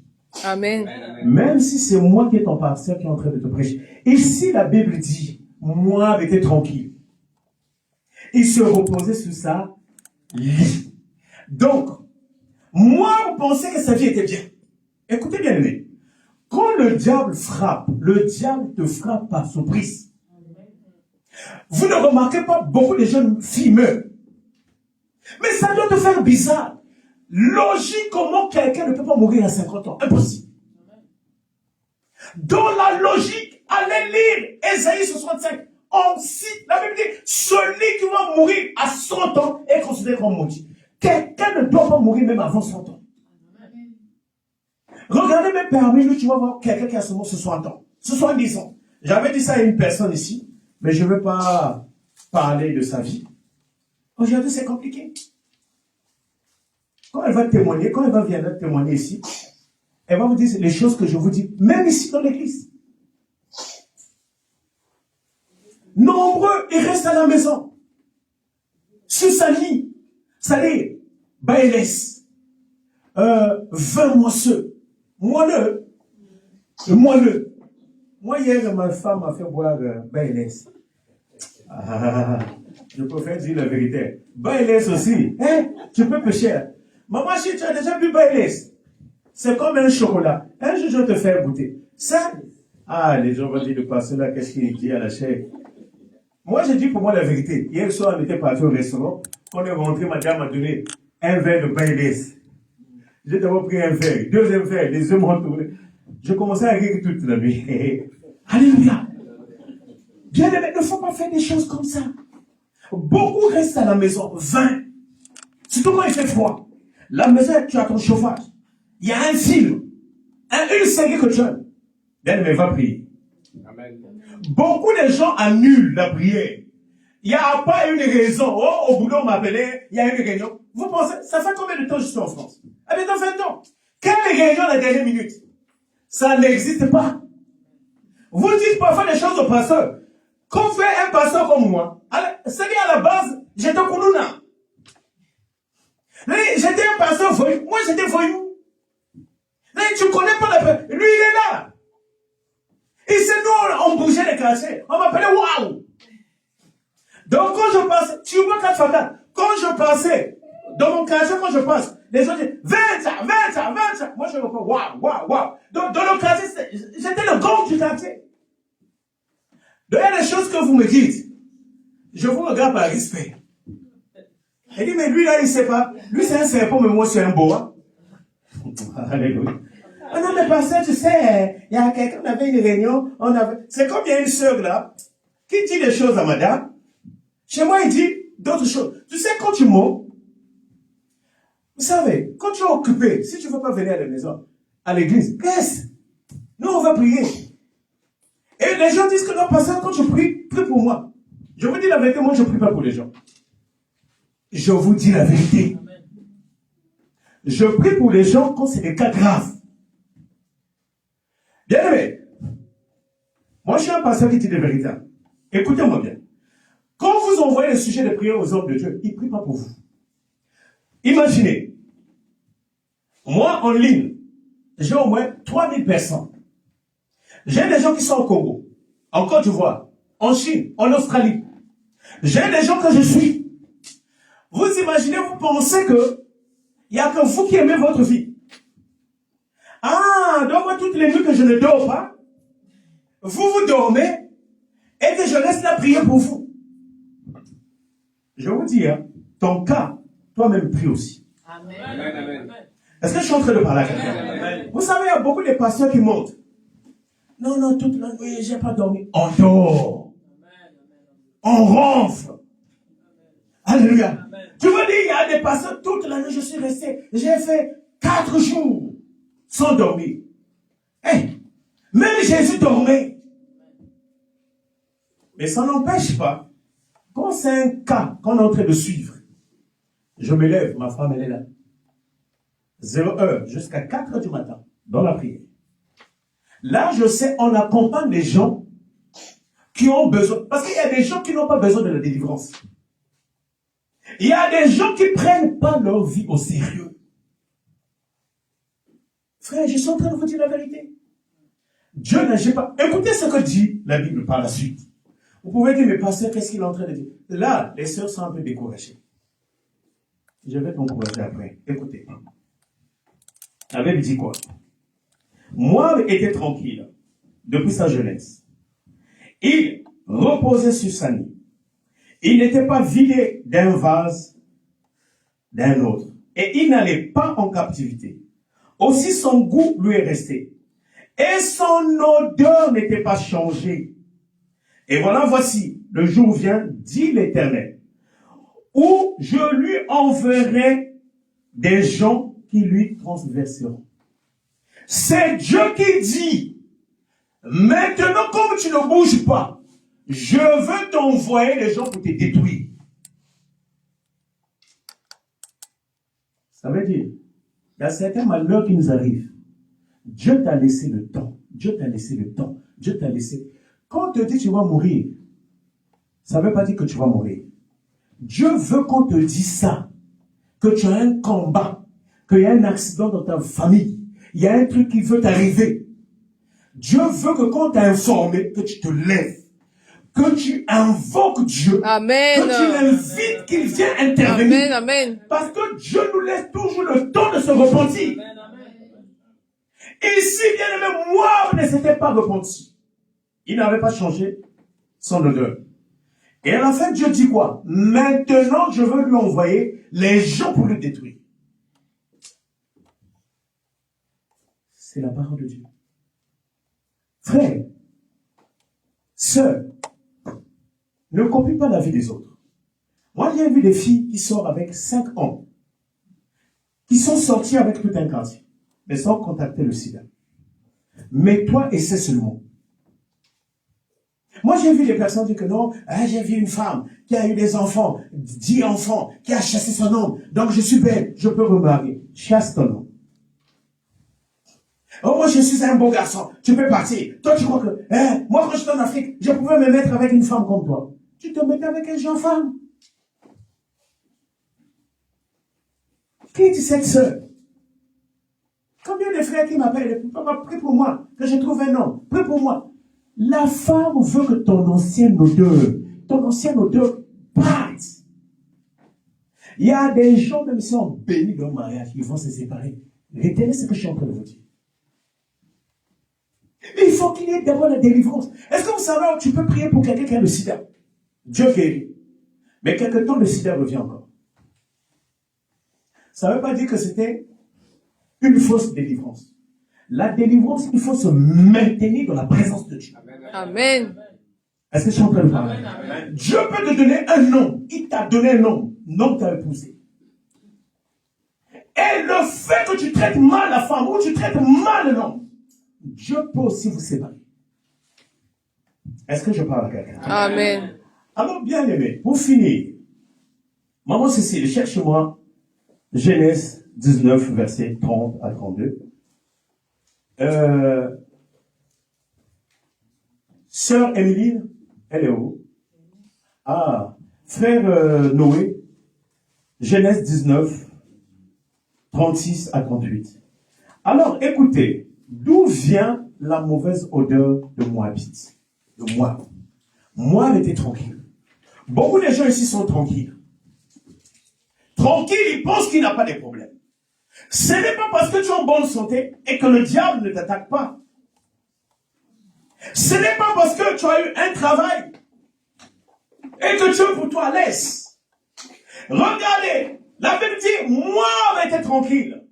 Amen. Même si c'est moi qui est ton pasteur qui est en train de te prêcher. Ici, la Bible dit, Moab était tranquille. Il se reposait sur sa lit. Donc, Moab pensait que sa vie était bien. Écoutez bien, aimé. Quand le diable te frappe par surprise. Vous ne remarquez pas beaucoup de jeunes filles meurent. Mais ça doit te faire bizarre. Logique, comment quelqu'un ne peut pas mourir à 50 ans? Impossible. Dans la logique, allez lire Ésaïe 65. On cite, la Bible dit, celui qui va mourir à 100 ans est considéré comme maudit. Quelqu'un ne doit pas mourir même avant 100 ans. Regardez même parmi nous, tu vas voir quelqu'un qui a seulement 60 ans, 70 ans. J'avais dit ça à une personne ici, mais je ne veux pas parler de sa vie. Aujourd'hui, c'est compliqué. Quand elle va témoigner, quand elle va venir témoigner ici, elle va vous dire les choses que je vous dis, même ici dans l'église. Nombreux, ils restent à la maison. Sur sa lit. Salé, baïlès. 20 moisseux. Moelleux. Moi, hier, ma femme m'a fait boire baïlès. Ah, je préfère dire la vérité. Baileys aussi. Hein? Tu peux pécher. Maman, si tu as déjà bu Baileys, c'est comme un chocolat. Un jour, je vais te faire goûter. Ça, ah, les gens vont dire, le pasteur là, qu'est-ce qu'il dit à la chair? Moi, je dis pour moi la vérité. Hier soir, on était parti au restaurant. On est rentré, madame m'a donné un verre de Baileys. J'ai d'abord pris un verre, deuxième verre, les yeux m'ont retourné. Je commençais à rire toute la nuit. Alléluia. Bien aimé, il ne faut pas faire des choses comme ça. Beaucoup restent à la maison, 20. Surtout quand il fait froid. La maison, tu as ton chauffage. Il y a un film, une série que tu aimes. Bien aimé, va prier. Amen. Beaucoup de gens annulent la prière. Il n'y a pas une raison. Oh, au boulot, on m'appelait, il y a une réunion. Vous pensez, ça fait combien de temps que je suis en France? Ah bien, dans 20 ans. Quelle réunion à la dernière minute? Ça n'existe pas. Vous dites parfois des choses au pasteur. Qu'on fait un pasteur comme moi, c'est à la base, j'étais Kounouna. J'étais un pasteur voyou. Moi, j'étais voyou. Tu connais pas la paix. Lui, il est là. Et c'est nous, on bougeait les cachets. On m'appelait waouh. Donc, quand je passe, tu vois 4 fois 4. Quand je passais, dans mon cachet, quand je passe, les gens disent 20 ça. Moi, je me dis waouh. Donc, dans le cachet, j'étais le gang du quartier. Donc, il y a des choses que vous me dites. Je vous regarde par respect. Il dit, mais lui, là, il ne sait pas. Lui, c'est un serpent, mais moi, c'est un boa. Alléluia. Ah non, mais pasteur, tu sais, il y a quelqu'un, on avait une réunion, c'est comme il y a une sœur, là, qui dit des choses à madame. Chez moi, il dit d'autres choses. Tu sais, quand tu montes, vous savez, quand tu es occupé, si tu ne veux pas venir à la maison, à l'église, reste. Nous, on va prier. Et les gens disent que non, pasteur, quand tu pries, prie pour moi. Je vous dis la vérité, moi, je ne prie pas pour les gens. Je vous dis la vérité. Je prie pour les gens quand c'est des cas graves. Bien aimé, moi, je suis un pasteur qui dit des vérités. Écoutez-moi bien. Quand vous envoyez les sujets de prière aux hommes de Dieu, ils ne prient pas pour vous. Imaginez, moi, en ligne, j'ai au moins 3000 personnes. J'ai des gens qui sont au Congo, en Côte d'Ivoire, en Chine, en Australie. J'ai des gens que je suis. Vous imaginez, vous pensez que il n'y a que vous qui aimez votre vie. Ah, donc moi, toutes les nuits que je ne dors pas, vous dormez et que je reste là prier pour vous. Je vous dis, hein, ton cas, toi-même prie aussi. Amen. Amen. Est-ce que je suis en train de parler à quelqu'un? Vous savez, il y a beaucoup de pasteurs qui montent. Non, toute la nuit, je n'ai pas dormi. On dort. On ronfle. Alléluia. Tu veux dire, il y a des pasteurs, toute la nuit, je suis resté. J'ai fait 4 jours sans dormir. Hey, même Jésus dormait. Mais ça n'empêche pas, quand c'est un cas qu'on est en train de suivre, je me lève, ma femme, elle est là. 0h jusqu'à 4h du matin, dans la prière. Là, je sais, on accompagne les gens qui ont besoin. Parce qu'il y a des gens qui n'ont pas besoin de la délivrance. Il y a des gens qui ne prennent pas leur vie au sérieux. Frère, je suis en train de vous dire la vérité. Dieu n'agit pas. Écoutez ce que dit la Bible par la suite. Vous pouvez dire, mais pasteur, qu'est-ce qu'il est en train de dire? Là, les sœurs sont un peu découragées. Je vais t'encourager après. Écoutez. La Bible dit quoi? Moab était tranquille depuis sa jeunesse. Il reposait sur sa nid. Il n'était pas vidé d'un vase d'un autre. Et il n'allait pas en captivité. Aussi son goût lui est resté. Et son odeur n'était pas changée. Et voilà, voici, le jour vient, dit l'Éternel, où je lui enverrai des gens qui lui transverseront. C'est Dieu qui dit, maintenant comme tu ne bouges pas, je veux t'envoyer les gens pour te détruire. Ça veut dire, il y a certains malheurs qui nous arrivent. Dieu t'a laissé le temps. Dieu t'a laissé le temps. Dieu t'a laissé. Quand on te dit tu vas mourir, ça ne veut pas dire que tu vas mourir. Dieu veut qu'on te dise ça. Que tu as un combat. Qu'il y a un accident dans ta famille. Il y a un truc qui veut t'arriver. Dieu veut que quand tu es informé, que tu te lèves. que tu invoques Dieu, Amen. que tu l'invites qu'il vienne intervenir. Amen. Amen. Parce que Dieu nous laisse toujours le temps de se repentir. Et si, bien aimé, Moab ne s'était pas repenti, il n'avait pas changé son odeur. Et à la fin, Dieu dit quoi? Maintenant, je veux lui envoyer les gens pour le détruire. C'est la parole de Dieu. Frère, sœur, ne copie pas la vie des autres. Moi, j'ai vu des filles qui sortent avec 5 hommes, qui sont sorties avec tout un quartier, mais sans contacter le sida. Mais toi, essaie seulement. Moi, j'ai vu des personnes dire que non, j'ai vu une femme qui a eu des enfants, 10 enfants, qui a chassé son homme, donc je suis belle, je peux remarier. Chasse ton homme. Oh, moi, je suis un beau garçon, tu peux partir. Toi, tu crois que, moi, quand j'étais en Afrique, je pouvais me mettre avec une femme comme toi. Tu te mettais avec un jeune femme. Qui est cette sœur? Combien de frères qui m'appellent, papa, prie pour moi, que je trouve un homme, prie pour moi. La femme veut que ton ancienne odeur parte. Il y a des gens, même si on bénit leur mariage, ils vont se séparer. Retenez ce que je suis en train de vous dire. Il faut qu'il y ait d'abord la délivrance. Est-ce que vous savez, tu peux prier pour quelqu'un qui a le sida? Dieu guérit. Mais quelque temps, le sida revient encore. Ça ne veut pas dire que c'était une fausse délivrance. La délivrance, il faut se maintenir dans la présence de Dieu. Amen. Est-ce que je suis en train de parler? Amen. Dieu peut te donner un nom. Il t'a donné un nom. Nom que tu as épousé. Et le fait que tu traites mal la femme ou tu traites mal l'homme, Dieu peut aussi vous séparer. Est-ce que je parle à quelqu'un? Amen. Alors, bien aimé, pour finir, maman Cécile, cherche-moi Genèse 19, versets 30 à 32. Sœur Emeline, elle est où? Ah, frère Noé, Genèse 19, 36 à 38. Alors, écoutez, d'où vient la mauvaise odeur de Moabite? De Moab. Moab était tranquille. Beaucoup de gens ici sont tranquilles. Tranquilles, ils pensent qu'il n'a pas de problème. Ce n'est pas parce que tu es en bonne santé et que le diable ne t'attaque pas. Ce n'est pas parce que tu as eu un travail et que tu es pour toi à l'aise. Regardez, la Bible dit, Moab était tranquille.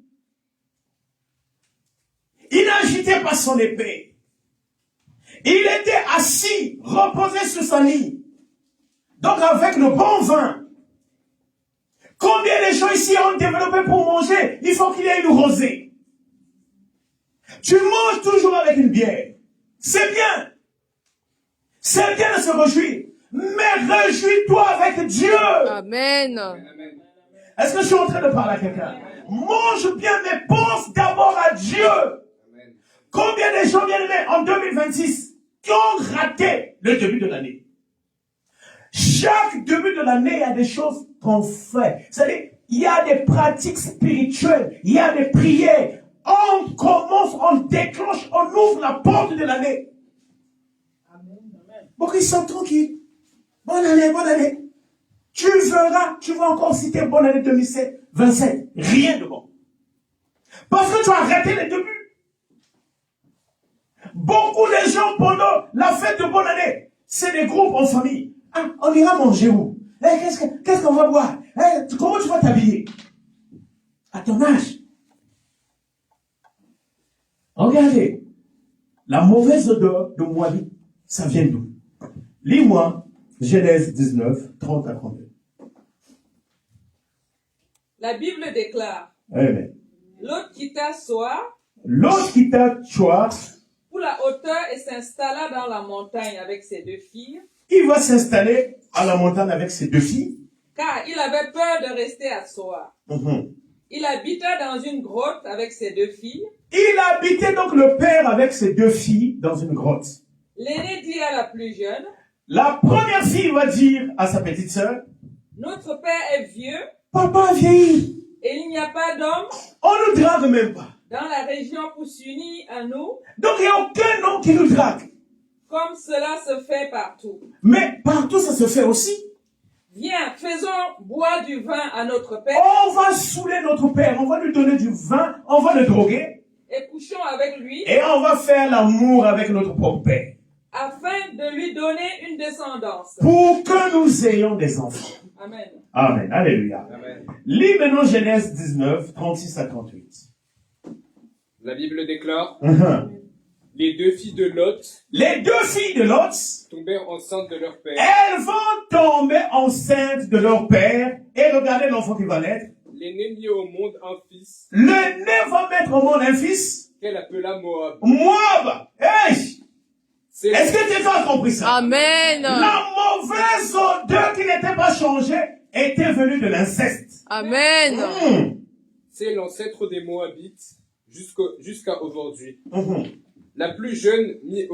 Il n'agitait pas son épée. Il était assis, reposé sur sa lit. Donc avec le bon vin. Combien de gens ici ont développé pour manger? Il faut qu'il y ait une rosée. Tu manges toujours avec une bière. C'est bien. C'est bien de se réjouir. Mais réjouis-toi avec Dieu. Amen. Est-ce que je suis en train de parler à quelqu'un? Mange bien, mais pense d'abord à Dieu. Combien de gens viennent en 2026 qui ont raté le début de l'année? Chaque début de l'année, il y a des choses qu'on fait. C'est-à-dire, il y a des pratiques spirituelles, il y a des prières. On commence, on déclenche, on ouvre la porte de l'année. Bon, ils sont tranquilles. Bonne année, bonne année. Tu verras, tu vas encore citer bonne année 2027. Rien de bon. Parce que tu as raté les débuts. Beaucoup de gens pendant la fête de bonne année, c'est des groupes en famille. Ah, on ira manger où? Qu'est-ce qu'on va boire? Comment tu vas t'habiller? À ton âge. Regardez, la mauvaise odeur de Moabit, ça vient d'où? Lis-moi Genèse 19, 30 à 32. La Bible déclare, Amen. Lot quitta Soar L'autre quitta Tchoar, pour la hauteur et s'installa dans la montagne avec ses 2 filles, il va s'installer à la montagne avec ses 2 filles. car il avait peur de rester à Soar. Il habita dans une grotte avec ses 2 filles. Il habitait donc le père avec ses 2 filles dans une grotte. L'aînée dit à la plus jeune, La première fille va dire à sa petite sœur, notre père est vieux Papa a vieilli. et il n'y a pas d'homme On ne nous drague même pas. dans la région pour s'unir à nous, Donc il n'y a aucun homme qui nous drague. comme cela se fait partout. Mais partout, ça se fait aussi. Viens, faisons boire du vin à notre Père On va saouler notre père, on va lui donner du vin, on va le droguer, et couchons avec lui, et on va faire l'amour avec notre propre père. afin de lui donner une descendance. Pour que nous ayons des enfants. Amen. Amen. Alléluia. Amen. Lis maintenant Genèse 19, 36 à 38. La Bible déclare, Mhm. les deux filles de Lot Les deux filles de Lot, tombèrent enceintes de leur père. elles vont tomber enceintes de leur père, et regardez l'enfant qui va naître. L'aînée mit au monde un fils L'aîné va mettre au monde un fils, qu'elle appela Moab. Moab. Hey! C'est Est-ce que quelqu'un a compris ça? Amen. La mauvaise odeur qui n'était pas changée était venue de l'inceste. Amen. c'est l'ancêtre des Moabites jusqu'à aujourd'hui. Mhm. La plus jeune mit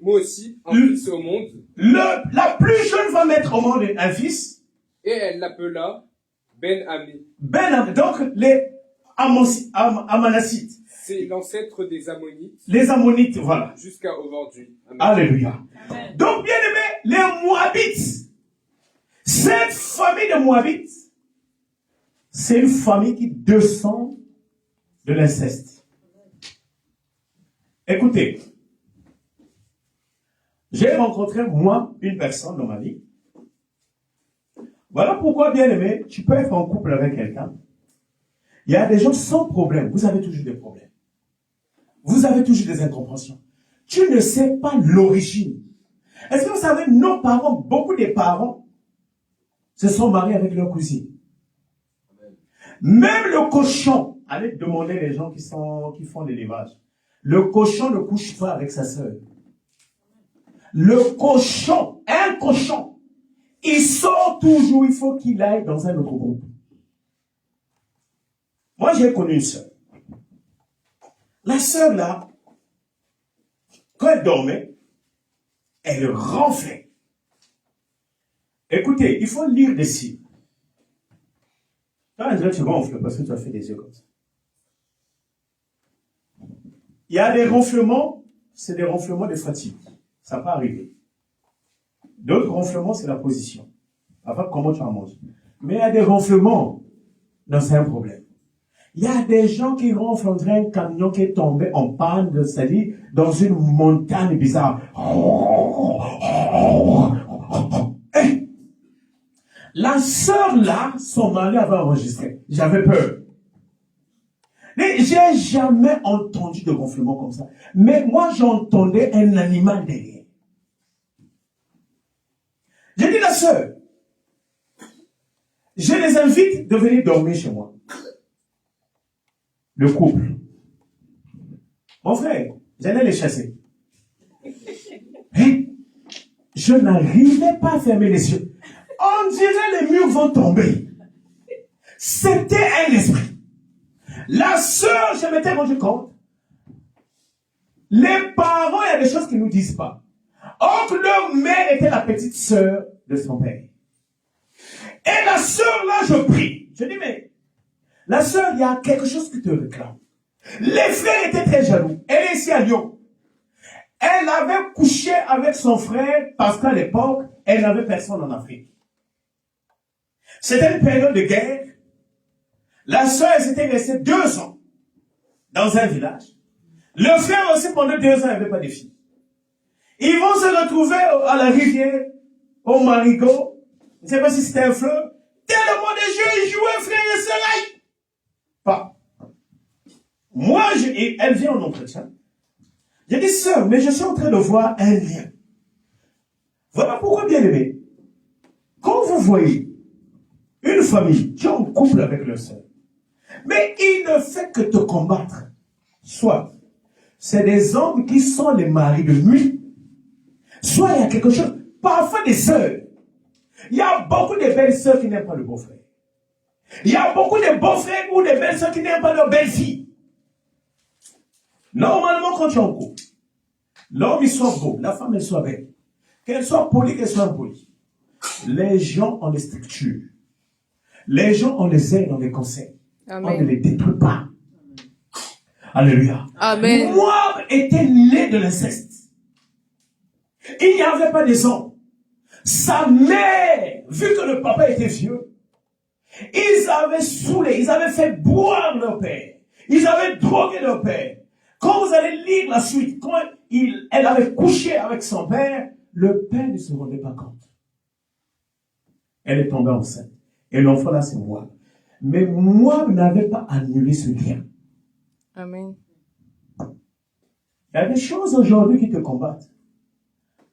moi aussi un fils au monde, La plus jeune va mettre au monde un fils. et elle l'appela Ben-Ami. Donc les Amanassites, C'est l'ancêtre des Ammonites les Ammonites, voilà. jusqu'à aujourd'hui. Amen. Alléluia. Amen. Donc, bien aimé, les Moabites, cette famille de Moabites, c'est une famille qui descend de l'inceste. Écoutez, j'ai rencontré, moi, une personne dans ma vie. Voilà pourquoi, bien aimé, tu peux être en couple avec quelqu'un. Il y a des gens sans problème. Vous avez toujours des problèmes. Vous avez toujours des incompréhensions. Tu ne sais pas l'origine. Est-ce que vous savez, nos parents, beaucoup des parents, se sont mariés avec leur cousine. Même le cochon, allez demander les gens qui font l'élevage. Le cochon ne couche pas avec sa sœur. Le cochon, un cochon, il sort toujours, il faut qu'il aille dans un autre groupe. Moi, j'ai connu une sœur. La sœur, là, quand elle dormait, elle ronflait. Écoutez, il faut lire des signes. Quand tu ronfles, parce que tu as fait des yeux comme ça. Il y a des ronflements, c'est des ronflements de fatigue. Ça peut arriver. D'autres ronflements, c'est la position. Enfin, comment tu en manges. Mais il y a des ronflements, non, c'est un problème. Il y a des gens qui ronflent entre un camion qui est tombé en panne de salir dans une montagne bizarre. Hey! La sœur là, son mari avait enregistré. J'avais peur. Mais j'ai jamais entendu de ronflement comme ça. Mais moi, j'entendais un animal derrière. J'ai dit la sœur, je les invite de venir dormir chez moi. Le couple. Mon frère, j'allais les chasser. Et je n'arrivais pas à fermer les yeux. On dirait les murs vont tomber. C'était un esprit. La sœur, je m'étais rendu compte. Les parents, il y a des choses qu'ils ne nous disent pas. Or que leur mère était la petite sœur de son père. Et la sœur, là, je prie. Je dis, mais la sœur, il y a quelque chose qui te réclame. Les frères étaient très jaloux. Elle est ici à Lyon. Elle avait couché avec son frère parce qu'à l'époque, elle n'avait personne en Afrique. C'était une période de guerre. La sœur, elle s'était restée 2 ans dans un village. Le frère aussi, pendant 2 ans, il n'avait pas de filles. Ils vont se retrouver à la rivière, au marigot. Je ne sais pas si c'était un fleuve. Tellement de jeux, ils jouaient, frère et sœur. Pas. Moi, elle vient en entretien. J'ai dit, sœur, mais je suis en train de voir un lien. Voilà pourquoi, bien aimé, quand vous voyez une famille qui est en couple avec leur sœur, mais il ne fait que te combattre, soit c'est des hommes qui sont les maris de nuit, soit il y a quelque chose, parfois des sœurs. Il y a beaucoup de belles sœurs qui n'aiment pas le beau-frère. Il y a beaucoup de beaux-frères ou de belles sœurs qui n'aiment pas leur belle-fille. Normalement, quand tu es en couple, l'homme il soit beau, la femme elle soit belle, qu'elle soit polie, qu'elle soit impolie. Les gens ont les structures. Les gens ont les ailes, on les conseille. Amen. On ne les détruit pas. Alléluia. Amen. Moab était né de l'inceste. Il n'y avait pas des hommes. Sa mère, vu que le papa était vieux, ils avaient saoulé, ils avaient fait boire leur père. Ils avaient drogué leur père. Quand vous allez lire la suite, quand elle avait couché avec son père, le père ne se rendait pas compte. Elle est tombée enceinte. Et l'enfant là, c'est moi. Mais moi, je n'avais pas annulé ce lien. Amen. Il y a des choses aujourd'hui qui te combattent.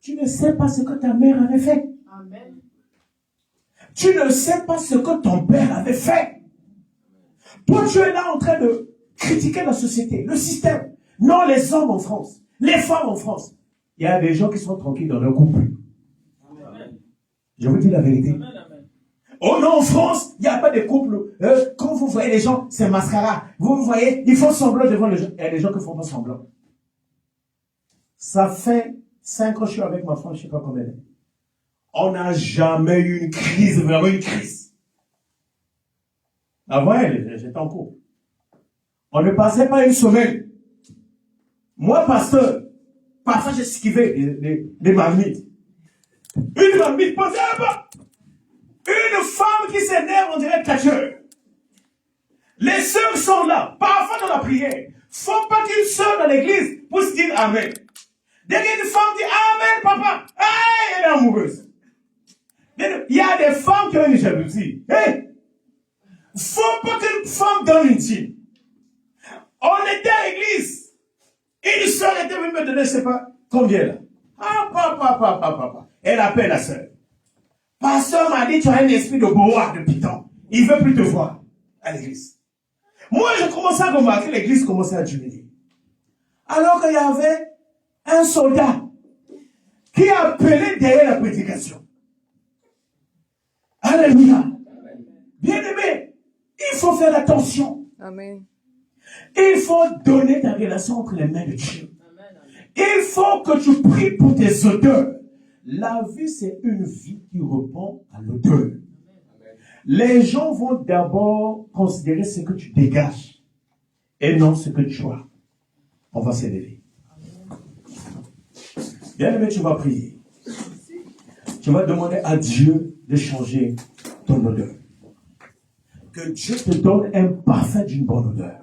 Tu ne sais pas ce que ta mère avait fait. Amen. Tu ne sais pas ce que ton père avait fait. Toi, tu es là en train de critiquer la société, le système. Non, les hommes en France, les femmes en France. Il y a des gens qui sont tranquilles dans leur couple. Amen. Je vous dis la vérité. Amen. Oh non, en France, il n'y a pas de couple. Quand vous voyez les gens, c'est mascara. Vous voyez, ils font semblant devant les gens. Il y a des gens qui font pas semblant. Ça fait 5 ans que je suis avec ma femme, je ne sais pas combien d'années. On n'a jamais eu une crise, vraiment une crise. Avant elle, j'étais en couple. On ne passait pas une semaine. Moi, pasteur, parfois j'esquivais des marmites. Une marmite posée là-bas. Une femme qui s'énerve, on dirait catcheur. Les sœurs sont là, parfois dans la prière. Faut pas qu'une sœur dans l'église puisse dire Amen. Dès qu'une femme dit Amen, papa, hey, elle est amoureuse. Il y a des femmes qui ont une jalousie. Hey, faut pas qu'une femme donne une dîme. On était à l'église. Une sœur était venue me donner, je ne sais pas combien là. Ah, papa. Elle appelle la sœur. Pasteur m'a dit, tu as un esprit de boa, de python. Il ne veut plus te voir à l'église. Moi, je commençais à remarquer l'église commençait à diminuer. Alors qu'il y avait un soldat qui appelait derrière la prédication. Alléluia. Bien-aimé, il faut faire attention. Amen. Il faut donner ta relation entre les mains de Dieu. Il faut que tu pries pour tes odeurs. La vie, c'est une vie qui répond à l'odeur. Les gens vont d'abord considérer ce que tu dégages et non ce que tu as. On va s'élever. Bien-aimé, tu vas prier. Tu vas demander à Dieu de changer ton odeur. Que Dieu te donne un parfum d'une bonne odeur.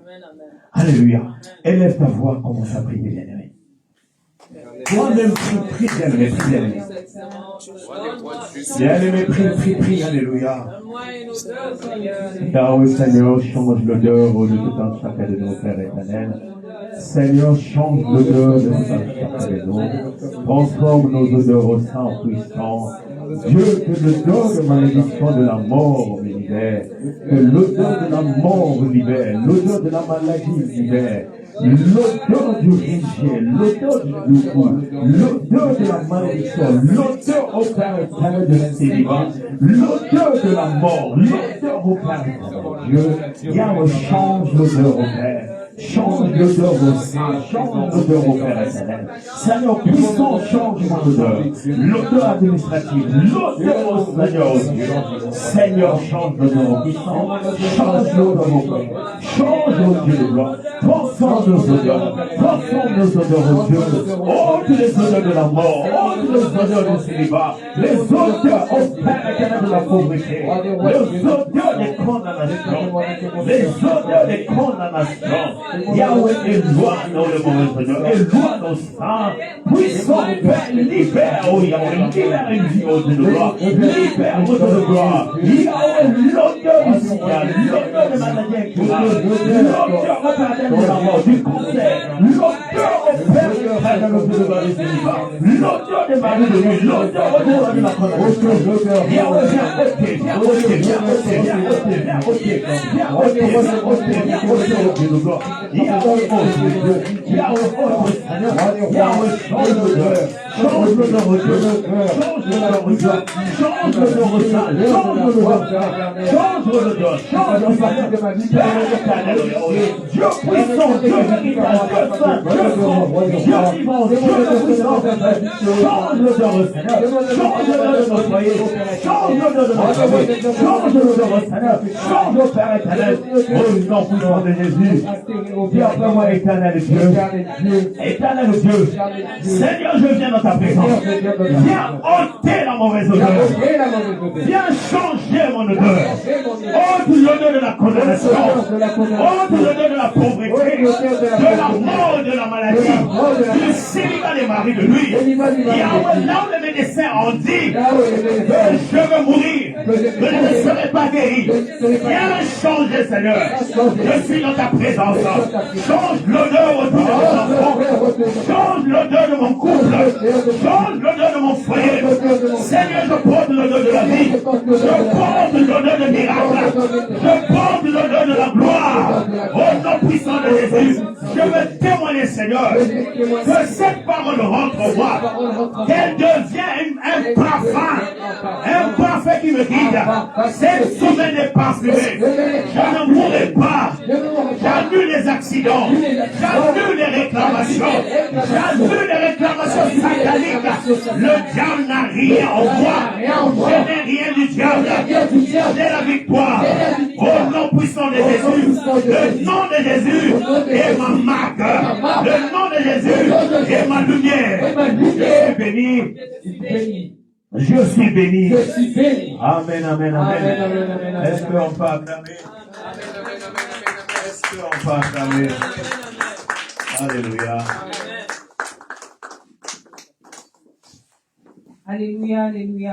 Alléluia. Élève ta voix, commence à prier, bien-aimé. Toi-même, prie, bien-aimé, bien-aimé. Bien-aimé, prie, alléluia. Car oui, Seigneur, change l'odeur de tout un chacun de nos frères éternels. Seigneur, change l'odeur de tout un chacun de nous. Transforme nos odeurs au sang puissant. Dieu, que l'odeur de malédiction de la mort me libère. Que l'odeur de la mort me libère. L'odeur de la maladie me libère. L'odeur du rejet, l'odeur du dégoût, l'odeur de la malédiction, l'odeur au Père éternel de célibat, l'odeur de la mort, l'odeur au Père éternel. Dieu, Yahweh, change l'odeur au Père. Change l'odeur au sein, change l'odeur au Père éternel. Seigneur puissant, change mon odeur. L'odeur administrative, l'odeur au Seigneur. Seigneur, change l'odeur au puissant, change l'odeur au Père. Change au Dieu de gloire. Transforme nos odeurs au Dieu. Oh, toutes les odeurs de la mort, oh, toutes les odeurs du célibat, les odeurs au Père éternel de la pauvreté, les odeurs des condamnations, les odeurs des condamnations. Yahweh, éloigne-nous le mauvais Seigneur, éloigne-nous ça. Puissant Père, libère, oh Yahweh, libère une vie au Dieu de gloire, libère votre de gloire. Yahweh, l'odeur du signal, l'odeur de maladie incurable, l'odeur de la mort, du cancer, l'odeur au Père éternel de la l'odeur des maris de nuit, l'odeur de la condamnation. Yahweh, viens ôter, viens ôter de gloire. Yahweh, change l'odeur, change l'odeur au Dieu, change l'odeur au Dieu, change l'odeur au Dieu, change l'odeur, change l'odeur de ma vie, Dieu puissant, Dieu véritable, Dieu saint, Dieu fort, Dieu vivant, Dieu puissant, change l'odeur au Seigneur, change l'odeur de nos foyers, change l'odeur de nos foyers, change l'odeur au Seigneur, change au Père éternel, au nom puissant de Jésus. Dis après moi, éternel Dieu, éternel Dieu, Seigneur, je viens dans ta présence. Viens ôter la mauvaise odeur. Viens changer mon odeur. Ôte l'odeur de la condamnation. Ôte l'odeur de la pauvreté, de la mort, de la maladie, du célibat des maris de lui. Yahweh, là où les médecins ont dit que je veux mourir, que je ne serai pas guéri. Viens changer, Seigneur. Je suis dans ta présence. Change l'odeur autour de mes enfants. Change l'odeur de mon couple. Change l'odeur de mon foyer. Seigneur, je porte l'odeur de la vie. Je porte l'odeur de miracle. Je porte l'odeur de la gloire. Au nom puissant de Jésus, je veux témoigner, Seigneur, que cette parole rentre en moi, qu'elle devient un parfum qui me guide. Cette semaine est parfumée. Je ne mourrai pas. J'annule les accidents. J'annule les réclamations. J'annule les réclamations sataniques. Le diable n'a rien en moi. Je n'ai rien du diable. J'ai la victoire. Au nom puissant de Jésus. Le nom de Jésus est ma marque. Le nom de Jésus est ma lumière. Je suis béni. Je suis béni. Amen, amen, amen. Est-ce qu'on peut acclamer? Est-ce qu'on peut acclamer? Alléluia. Alléluia, alléluia.